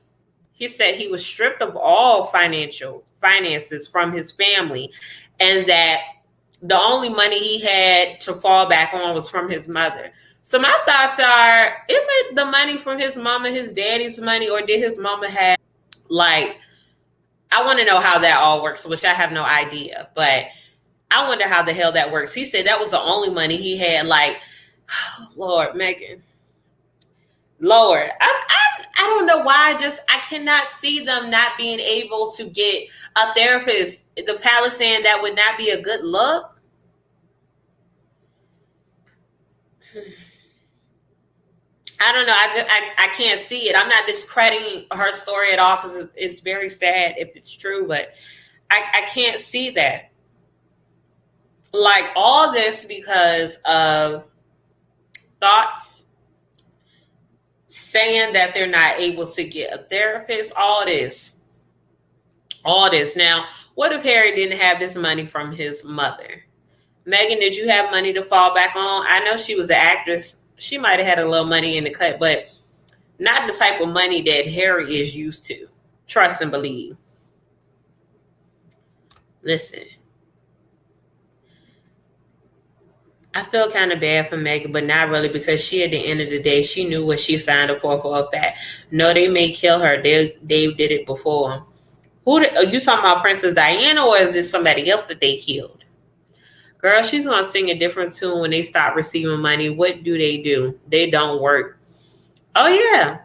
He said he was stripped of all finances from his family, and that the only money he had to fall back on was from his mother. So my thoughts are, is it the money from his mama, his daddy's money, or did his mama have, like, I want to know how that all works, which I have no idea, but I wonder how the hell that works. He said that was the only money he had. Like, oh, Lord, Meghan. Lord, I don't know why. I cannot see them not being able to get a therapist. The palace saying that would not be a good look. I don't know. I can't see it. I'm not discrediting her story at all because it's very sad if it's true, but I can't see that. Like, all this because of thoughts saying that they're not able to get a therapist. All this. Now, what if Harry didn't have this money from his mother? Meghan, did you have money to fall back on? I know she was an actress. She might have had a little money in the cut, but not the type of money that Harry is used to. Trust and believe. Listen, I feel kind of bad for Meghan, but not really, because she, at the end of the day, she knew what she signed up for a fact. No, they may kill her. They did it before. Are you talking about Princess Diana, or is this somebody else that they killed? Girl, she's going to sing a different tune when they stop receiving money. What do? They don't work. Oh, yeah.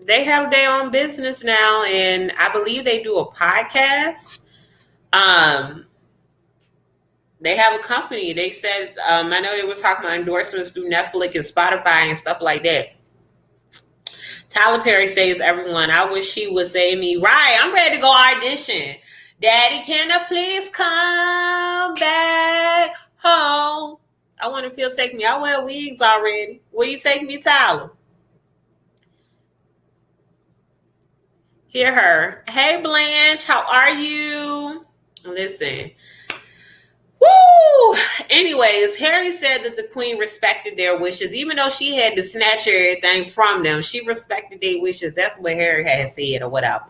They have their own business now, and I believe they do a podcast. They have a company. They said, I know they were talking about endorsements through Netflix and Spotify and stuff like that. Tyler Perry saves everyone. I wish she would save me. Right, I'm ready to go audition. Daddy, can I please come back home? I wonder if he'll take me. I wear wigs already. Will you take me, Tyler? Hear her. Hey, Blanche, how are you? Listen. Woo! Anyways, Harry said that the queen respected their wishes, even though she had to snatch everything from them. She respected their wishes. That's what Harry had said, or whatever.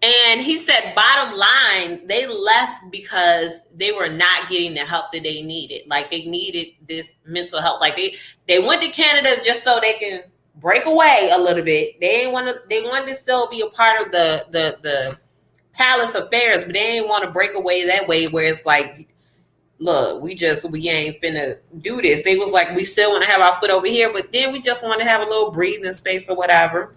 And he said, bottom line, they left because they were not getting the help that they needed. Like, they needed this mental help. Like, they went to Canada just so they can break away a little bit. They wanted to still be a part of the palace affairs, but they didn't want to break away that way where it's like, look, we ain't finna do this. They was like, we still want to have our foot over here, but then we just want to have a little breathing space or whatever.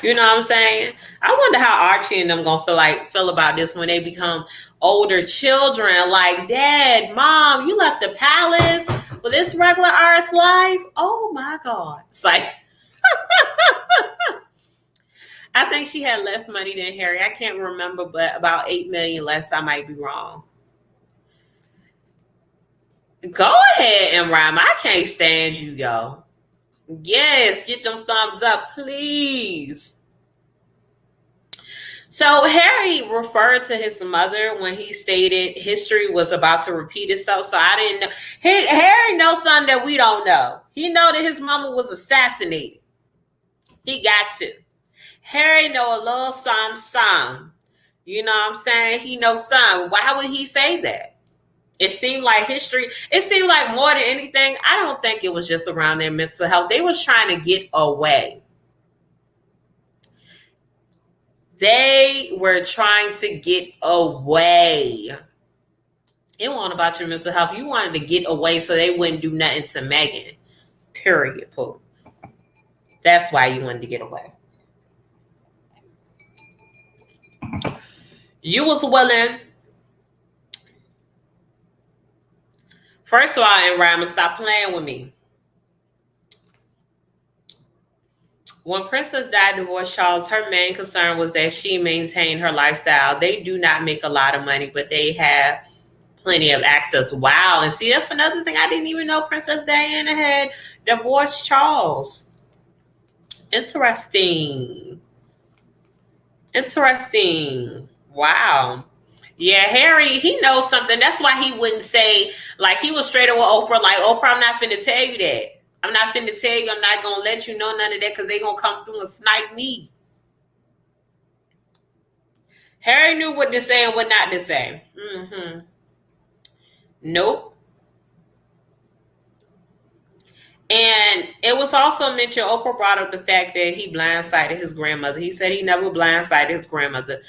You know what I'm saying? I wonder how Archie and them gonna feel about this when they become older children. Like, Dad, Mom, you left the palace for this regular artist life? Oh my God. It's like, I think she had less money than Harry. I can't remember, but about $8 million less. I might be wrong. Go ahead and rhyme. I can't stand you, yo. Yes, get them thumbs up, please. So Harry referred to his mother when he stated history was about to repeat itself. So I didn't know. Harry knows something that we don't know. He know that his mama was assassinated. He got to. Harry know a little something. You know what I'm saying? He knows something. Why would he say that? It seemed like history. It seemed like more than anything, I don't think it was just around their mental health. They was trying to get away. They were trying to get away. It wasn't about your mental health. You wanted to get away so they wouldn't do nothing to Meghan. Period. Pooh. That's why you wanted to get away. You was willing. First of all, and Rhymer, stop playing with me. When Princess Di divorced Charles, her main concern was that she maintained her lifestyle. They do not make a lot of money, but they have plenty of access. Wow. And see, that's another thing. I didn't even know Princess Diana had divorced Charles. Interesting. Wow. Yeah, Harry, he knows something. That's why he wouldn't say, like, he was straight up with Oprah, like, Oprah, I'm not finna tell you that. I'm not finna tell you. I'm not gonna let you know none of that because they gonna come through and snipe me. Harry knew what to say and what not to say. Mm-hmm. Nope. And it was also mentioned, Oprah brought up the fact that he blindsided his grandmother. He said he never blindsided his grandmother.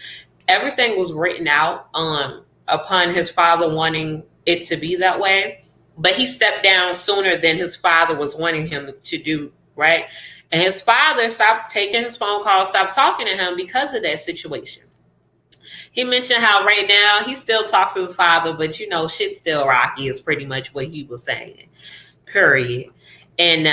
Everything was written out upon his father wanting it to be that way. But he stepped down sooner than his father was wanting him to do, right? And his father stopped taking his phone calls, stopped talking to him because of that situation. He mentioned how right now he still talks to his father, but you know, shit's still rocky is pretty much what he was saying. Period. And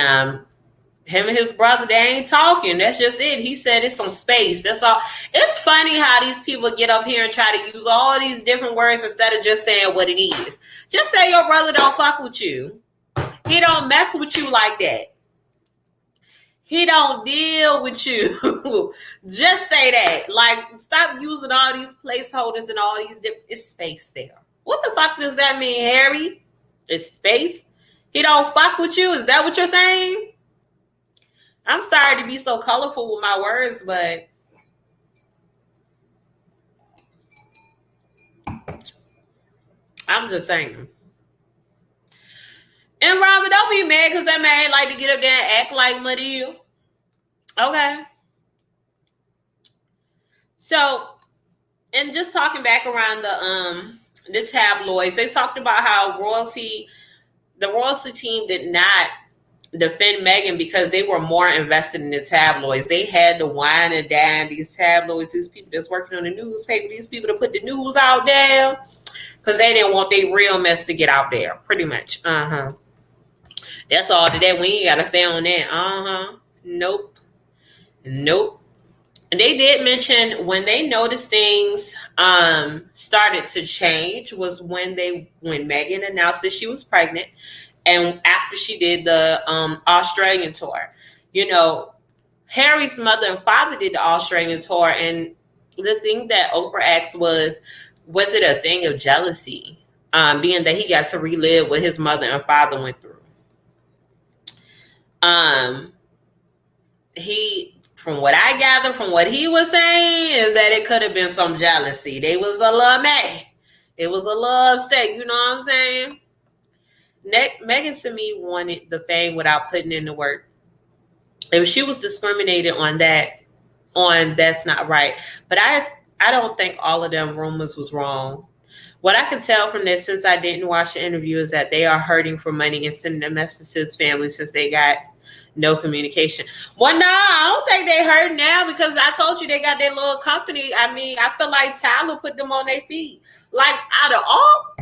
him and his brother, they ain't talking. That's just it. He said it's some space. That's all. It's funny how these people get up here and try to use all these different words instead of just saying what it is. Just say your brother don't fuck with you. He don't mess with you like that. He don't deal with you. Just say that. Like, stop using all these placeholders and all these different. It's space there. What the fuck does that mean, Harry? It's space? He don't fuck with you? Is that what you're saying? I'm sorry to be so colorful with my words, but I'm just saying. And Robert, don't be mad because that man like to get up there and act like Madea. Okay. So, and just talking back around the tabloids, they talked about how the royalty team did not defend Meghan because they were more invested in the tabloids. They had to wine and dine these tabloids, these people that's working on the newspaper, these people that put the news out there, because they didn't want their real mess to get out there, pretty much. That's all today. We ain't got to stay on that. Nope. And they did mention when they noticed things started to change was when Meghan announced that she was pregnant, and after she did the Australian tour. You know, Harry's mother and father did the Australian tour, and the thing that Oprah asked was it a thing of jealousy, being that he got to relive what his mother and father went through? From what I gather from what he was saying, is that it could have been some jealousy. They was a little mad. It was a little upset. You know what I'm saying? Meghan to me wanted the fame without putting in the work. If she was discriminated on that's not right. But I don't think all of them rumors was wrong. What I can tell from this, since I didn't watch the interview, is that they are hurting for money and sending a message to his family since they got no communication. Well, no, I don't think they hurt now because I told you they got their little company. I mean, I feel like Tyler put them on their feet. Like, out of all,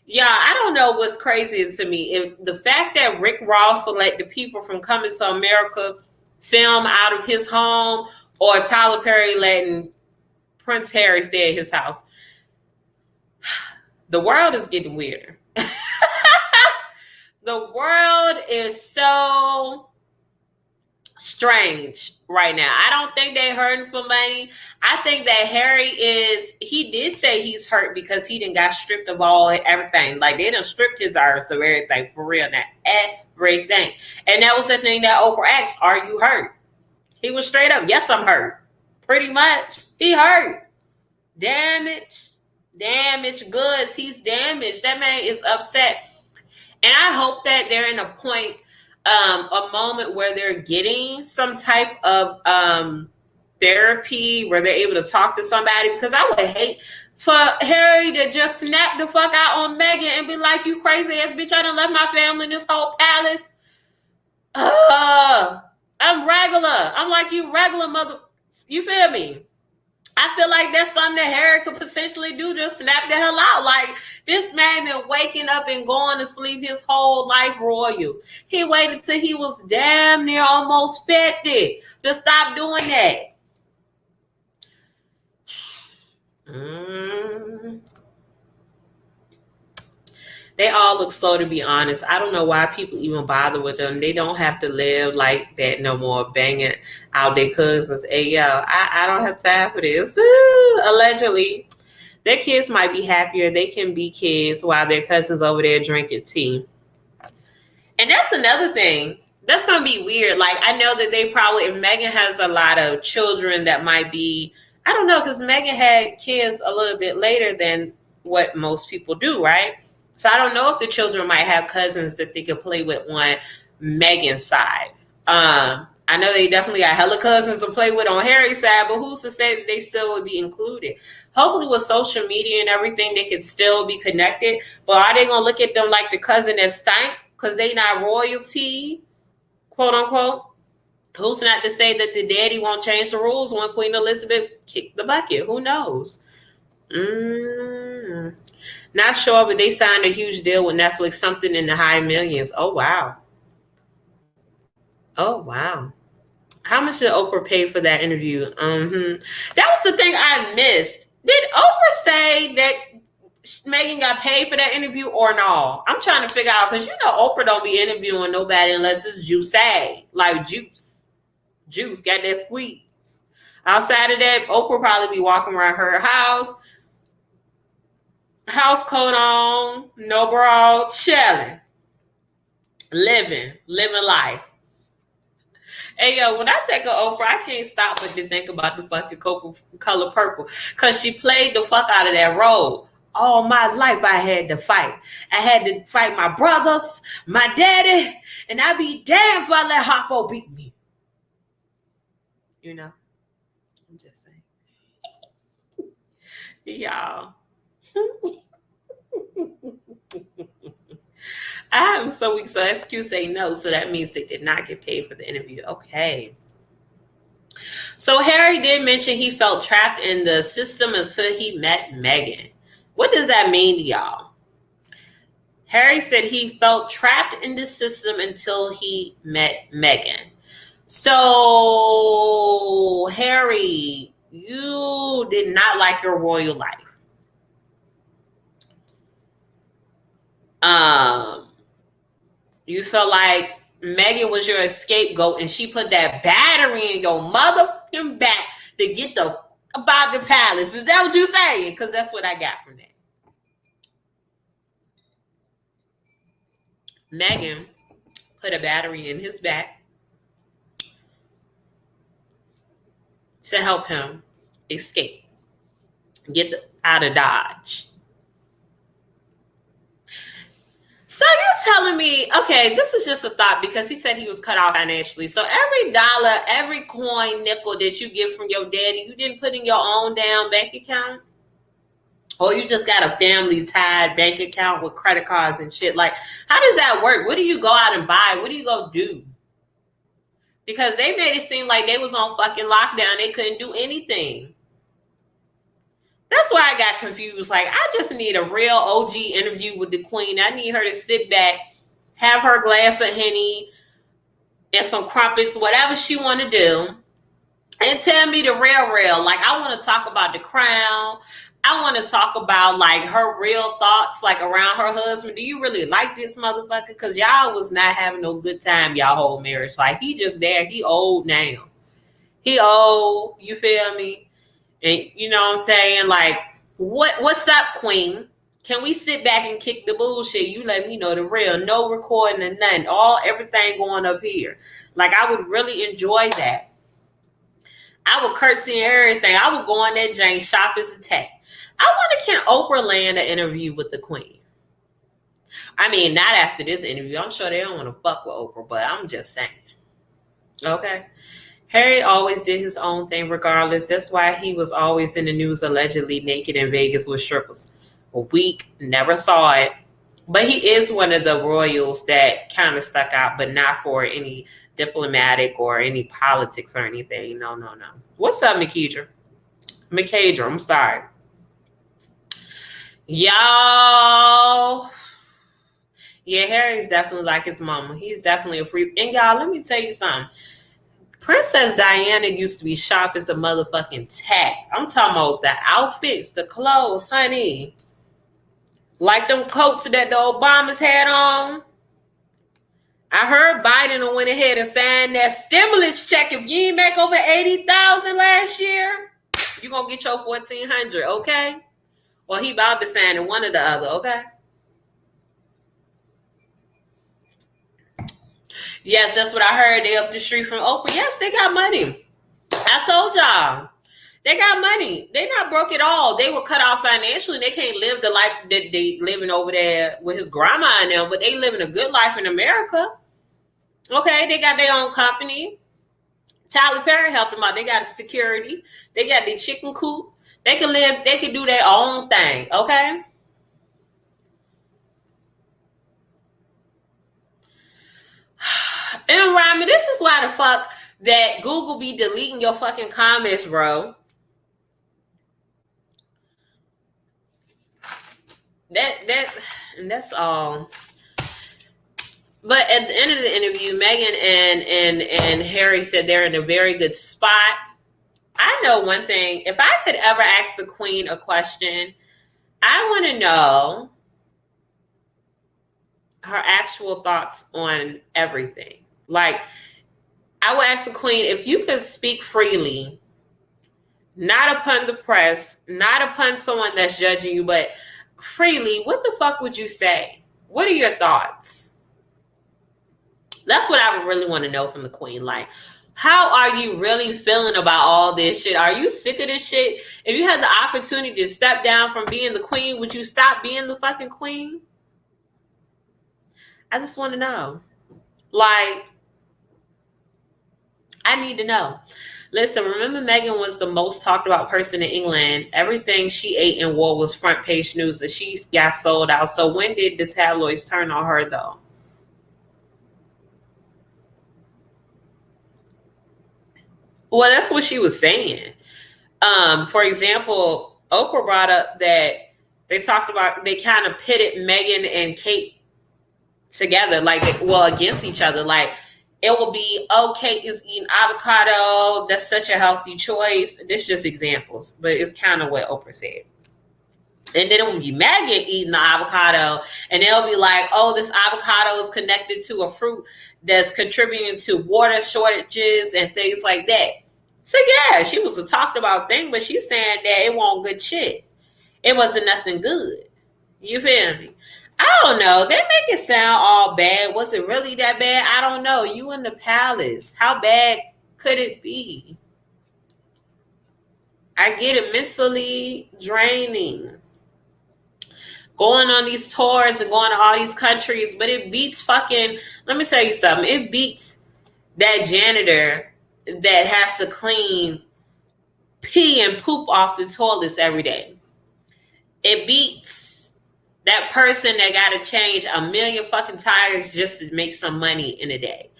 yeah, I don't know what's crazy to me. If the fact that Rick Ross selected people from Coming to America film out of his home, or Tyler Perry letting Prince Harry stay at his house. The world is getting weirder. The world is so strange right now. I don't think they're hurting for money. I think that Harry he did say he's hurt because he done got stripped of everything. Like, they done stripped his arse of everything, for real now. Everything. And that was the thing that Oprah asked, are you hurt? He was straight up, yes, I'm hurt. Pretty much. He hurt. Damaged goods. He's damaged. That man is upset. And I hope that they're in a point, a moment where they're getting some type of therapy where they're able to talk to somebody, because I would hate for Harry to just snap the fuck out on Meghan and be like, you crazy ass bitch, I done left my family in this whole palace. I'm regular. I'm like, you regular mother. You feel me? I feel like that's something that Harry could potentially do, just snap the hell out. Like, this man been waking up and going to sleep his whole life royal. He waited till he was damn near almost 50 to stop doing that. They all look slow, to be honest. I don't know why people even bother with them. They don't have to live like that no more, banging out their cousins. Hey, yo, I don't have time for this. Allegedly. Their kids might be happier. They can be kids while their cousins over there drinking tea. And that's another thing. That's going to be weird. Like, I know that they probably, if Meghan has a lot of children that might be, I don't know, because Meghan had kids a little bit later than what most people do, right? So I don't know if the children might have cousins that they could play with on Meghan's side. I know they definitely got hella cousins to play with on Harry's side, but who's to say that they still would be included? Hopefully with social media and everything, they could still be connected. But are they going to look at them like the cousin that stank because they not royalty, quote unquote? Who's not to say that the daddy won't change the rules when Queen Elizabeth kicked the bucket? Who knows? Not sure, but they signed a huge deal with Netflix, something in the high millions. Oh, wow. Oh, wow. How much did Oprah pay for that interview? That was the thing I missed. Did Oprah say that Meghan got paid for that interview or no? I'm trying to figure out, because you know Oprah don't be interviewing nobody unless it's juice. Like juice got that squeeze. Outside of that, Oprah probably be walking around her house coat on, no bra, chilling, living life. Hey, yo, when I think of Oprah, I can't stop but to think about the fucking color purple, because she played the fuck out of that role. All my life I had to fight. I had to fight my brothers, my daddy, and I be damned if I let Hoppo beat me. You know? I'm just saying. Y'all. I am so weak. So SQ say no. So that means they did not get paid for the interview. Okay. So Harry did mention he felt trapped in the system until he met Meghan. What does that mean to y'all? Harry said he felt trapped in the system until he met Meghan. So Harry, you did not like your royal life. You felt like Meghan was your scapegoat and she put that battery in your motherfucking back to get the about the palace. Is that what you're saying? Because that's what I got from that. Meghan put a battery in his back to help him escape, get out of Dodge. So you're telling me, okay, this is just a thought, because he said he was cut off financially. So every dollar, every coin, nickel that you get from your daddy, you didn't put in your own damn bank account? Or you just got a family tied bank account with credit cards and shit? Like, how does that work? What do you go out and buy? What do you go do? Because they made it seem like they was on fucking lockdown. They couldn't do anything. That's why I got confused. Like, I just need a real OG interview with the queen. I need her to sit back, have her glass of Henny and some crumpets, whatever she want to do, and tell me the real. Like, I want to talk about the crown. I want to talk about, like, her real thoughts, like, around her husband. Do you really like this motherfucker? Because y'all was not having no good time, y'all whole marriage. Like, he just there. He old now. He old. You feel me? And you know what I'm saying? Like, what's up, queen? Can we sit back and kick the bullshit? You let me know the real. No recording and nothing. Everything going up here. Like, I would really enjoy that. I would curtsy and everything. I would go on that Jane shop as a tech. I wonder, can Oprah land an interview with the queen? I mean, not after this interview. I'm sure they don't want to fuck with Oprah, but I'm just saying. Okay. Harry always did his own thing regardless. That's why he was always in the news allegedly naked in Vegas with strippers. Weak, never saw it. But he is one of the royals that kind of stuck out, but not for any diplomatic or any politics or anything. No. What's up, McKedra? I'm sorry. Y'all. Yeah, Harry's definitely like his mama. He's definitely a freak. And y'all, let me tell you something. Princess Diana used to be sharp as a motherfucking tack. I'm talking about the outfits, the clothes, honey. Like them coats that the Obamas had on. I heard Biden went ahead and signed that stimulus check. If you ain't make over $80,000 last year, you're going to get your $1,400, okay? Well, he about to sign in one or the other, okay? Yes, that's what I heard. They up the street from Oprah. Yes, they got money. I told y'all. They got money. They not broke at all. They were cut off financially. They can't live the life that they living over there with his grandma and them, but they living a good life in America. Okay, they got their own company. Tyler Perry helped them out. They got a security. They got their chicken coop. They can live. They can do their own thing. Okay. And Rami, this is why the fuck that Google be deleting your fucking comments, bro. That's all. But at the end of the interview, Meghan and Harry said they're in a very good spot. I know one thing. If I could ever ask the Queen a question, I want to know her actual thoughts on everything. Like, I would ask the Queen, if you could speak freely, not upon the press, not upon someone that's judging you, but freely, what the fuck would you say? What are your thoughts? That's what I would really want to know from the Queen. Like, how are you really feeling about all this shit? Are you sick of this shit? If you had the opportunity to step down from being the Queen, would you stop being the fucking Queen? I just want to know. Like, I need to know. Listen, remember Meghan was the most talked about person in England. Everything she ate and wore was front page news, and she got sold out. So when did the tabloids turn on her, though? Well, that's what she was saying. For example, Oprah brought up that they talked about, they kind of pitted Meghan and Kate together, like, against each other. Like, it will be, Kate is eating avocado. That's such a healthy choice. This is just examples, but it's kind of what Oprah said. And then it will be Meghan eating the avocado, and they'll be like, oh, this avocado is connected to a fruit that's contributing to water shortages and things like that. So yeah, she was a talked about thing, but she's saying that it wasn't good shit. It wasn't nothing good. You feel me? I don't know. They make it sound all bad. Was it really that bad? I don't know. You in the palace. How bad could it be? I get it, mentally draining. Going on these tours and going to all these countries, but it beats fucking, let me tell you something. It beats that janitor that has to clean pee and poop off the toilets every day. It beats that person that got to change 1 million fucking tires just to make some money in a day.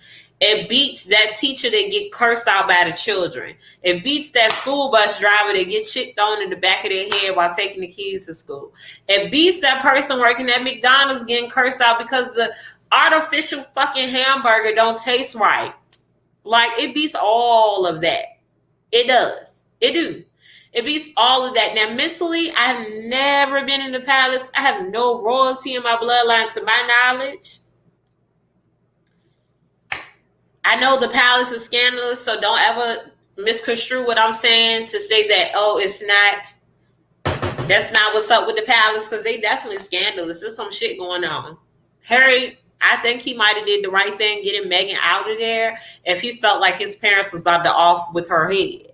It beats that teacher that get cursed out by the children. It beats that school bus driver that gets shit thrown in the back of their head while taking the kids to school. It beats that person working at McDonald's getting cursed out because the artificial fucking hamburger don't taste right. Like, it beats all of that. It does. It do. It beats all of that. Now, mentally, I've never been in the palace. I have no royalty in my bloodline to my knowledge. I know the palace is scandalous, so don't ever misconstrue what I'm saying to say that, it's not, that's not what's up with the palace, because they definitely scandalous. There's some shit going on. Harry, I think he might have did the right thing getting Meghan out of there if he felt like his parents was about to off with her head,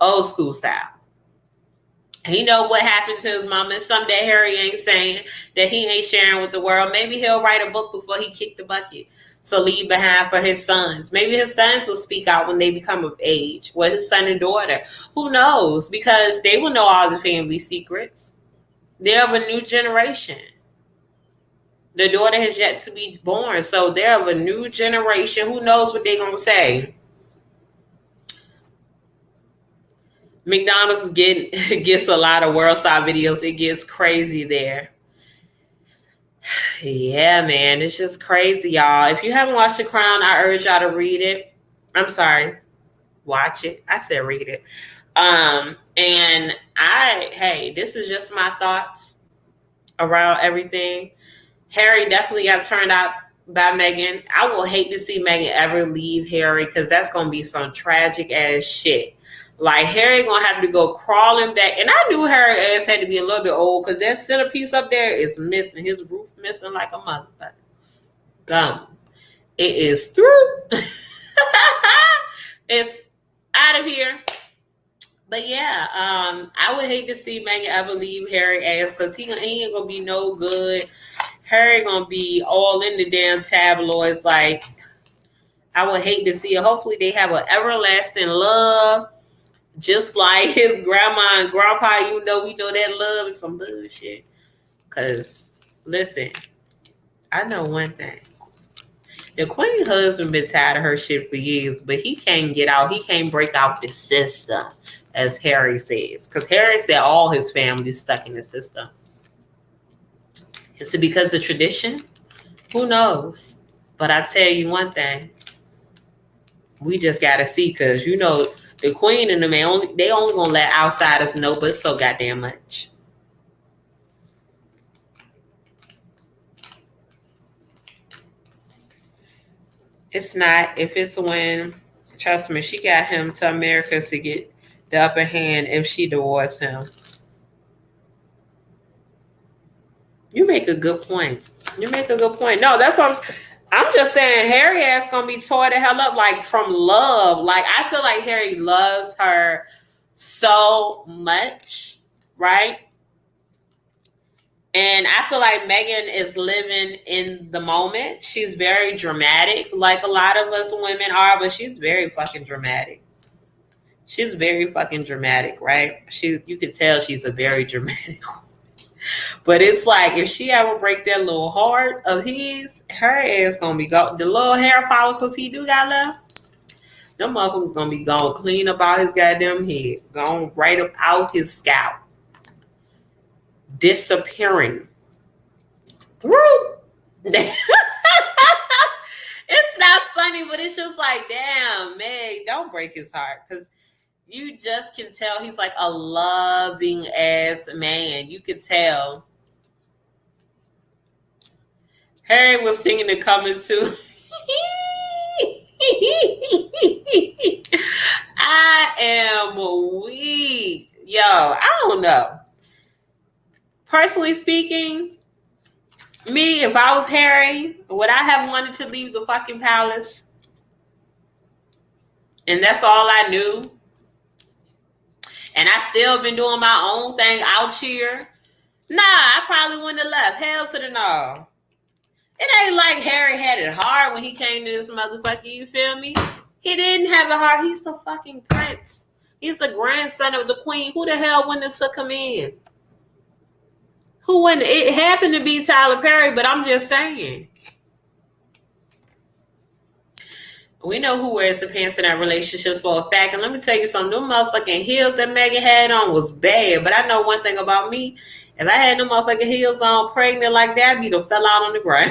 old school style. He know what happened to his mama, and someday Harry ain't saying that he ain't sharing with the world. Maybe he'll write a book before he kicked the bucket. So leave behind for his sons. Maybe his sons will speak out when they become of age. Well, his son and daughter. Who knows? Because they will know all the family secrets. They're of a new generation. The daughter has yet to be born. So they're of a new generation. Who knows what they're going to say? McDonald's gets a lot of World Star videos. It gets crazy there. Yeah, man, it's just crazy, y'all. If you haven't watched The Crown, I urge y'all to read it. I'm sorry, watch it. I said read it. And this is just my thoughts around everything. Harry definitely got turned out by Meghan. I will hate to see Meghan ever leave Harry, because that's gonna be some tragic ass shit. Like, Harry gonna have to go crawling back. And I knew Harry ass had to be a little bit old because that centerpiece up there is missing. His roof missing like a motherfucker. Gum. It is through. It's out of here. But yeah, I would hate to see Meghan ever leave Harry ass because he ain't gonna be no good. Harry gonna be all in the damn tabloids. Like, I would hate to see it. Hopefully they have an everlasting love. Just like his grandma and grandpa, even though we know that love is some bullshit. Because, listen, I know one thing. The queen husband been tired of her shit for years, but he can't get out. He can't break out the system, as Harry says. Because Harry said all his family's stuck in the system. Is it because of tradition? Who knows? But I tell you one thing. We just got to see because, you know, the queen and the man, they only going to let outsiders know, but it's so goddamn much. It's not. If it's a win, trust me, she got him to America to get the upper hand if she divorced him. You make a good point. You make a good point. No, that's what I'm just saying. Harry ass gonna be tore the hell up, like, from love. Like, I feel like Harry loves her so much, right? And I feel like Meghan is living in the moment. She's very dramatic, like a lot of us women are, but she's very fucking dramatic. She's very fucking dramatic, right? You could tell she's a very dramatic woman. But it's like, if she ever break that little heart of his, her ass gonna be gone. The little hair follicles he do got left, them motherfuckers gonna be gone clean up out his goddamn head, gone right up out his scalp, disappearing through. It's not funny, but it's just like, damn, Meg, don't break his heart, because you just can tell he's like a loving ass man. You could tell. Harry was singing the comments too. I am weak. Yo, I don't know. Personally speaking, me, if I was Harry, would I have wanted to leave the fucking palace? And that's all I knew. And I still been doing my own thing out here. Nah, I probably wouldn't have left. Hell to the no. It ain't like Harry had it hard when he came to this motherfucker, you feel me? He didn't have it hard. He's the fucking prince. He's the grandson of the queen. Who the hell wouldn't have took him in? Who wouldn't? It happened to be Tyler Perry, but I'm just saying. We know who wears the pants in that relationship for a fact. And let me tell you something. Them motherfucking heels that Meghan had on was bad. But I know one thing about me. If I had them motherfucking heels on pregnant like that, I'd be the fell out on the ground.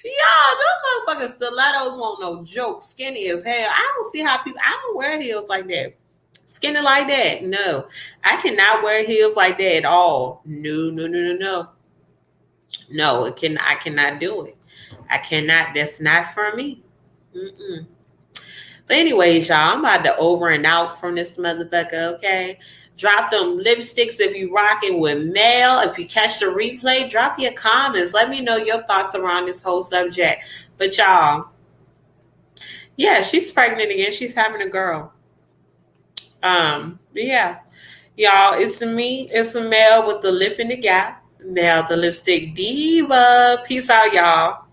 Y'all, them motherfucking stilettos won't no joke. Skinny as hell. I don't see how people, I don't wear heels like that. Skinny like that. No. I cannot wear heels like that at all. No. No, I cannot do it. I cannot. That's not for me. Mm-mm. But anyways, y'all, I'm about to over and out from this motherfucker, okay? Drop them lipsticks if you rocking with Mel. If you catch the replay, drop your comments. Let me know your thoughts around this whole subject. But y'all, yeah, she's pregnant again. She's having a girl. Yeah. Y'all, it's me. It's Mel with the lip in the gap. Mel, the lipstick diva. Peace out, y'all.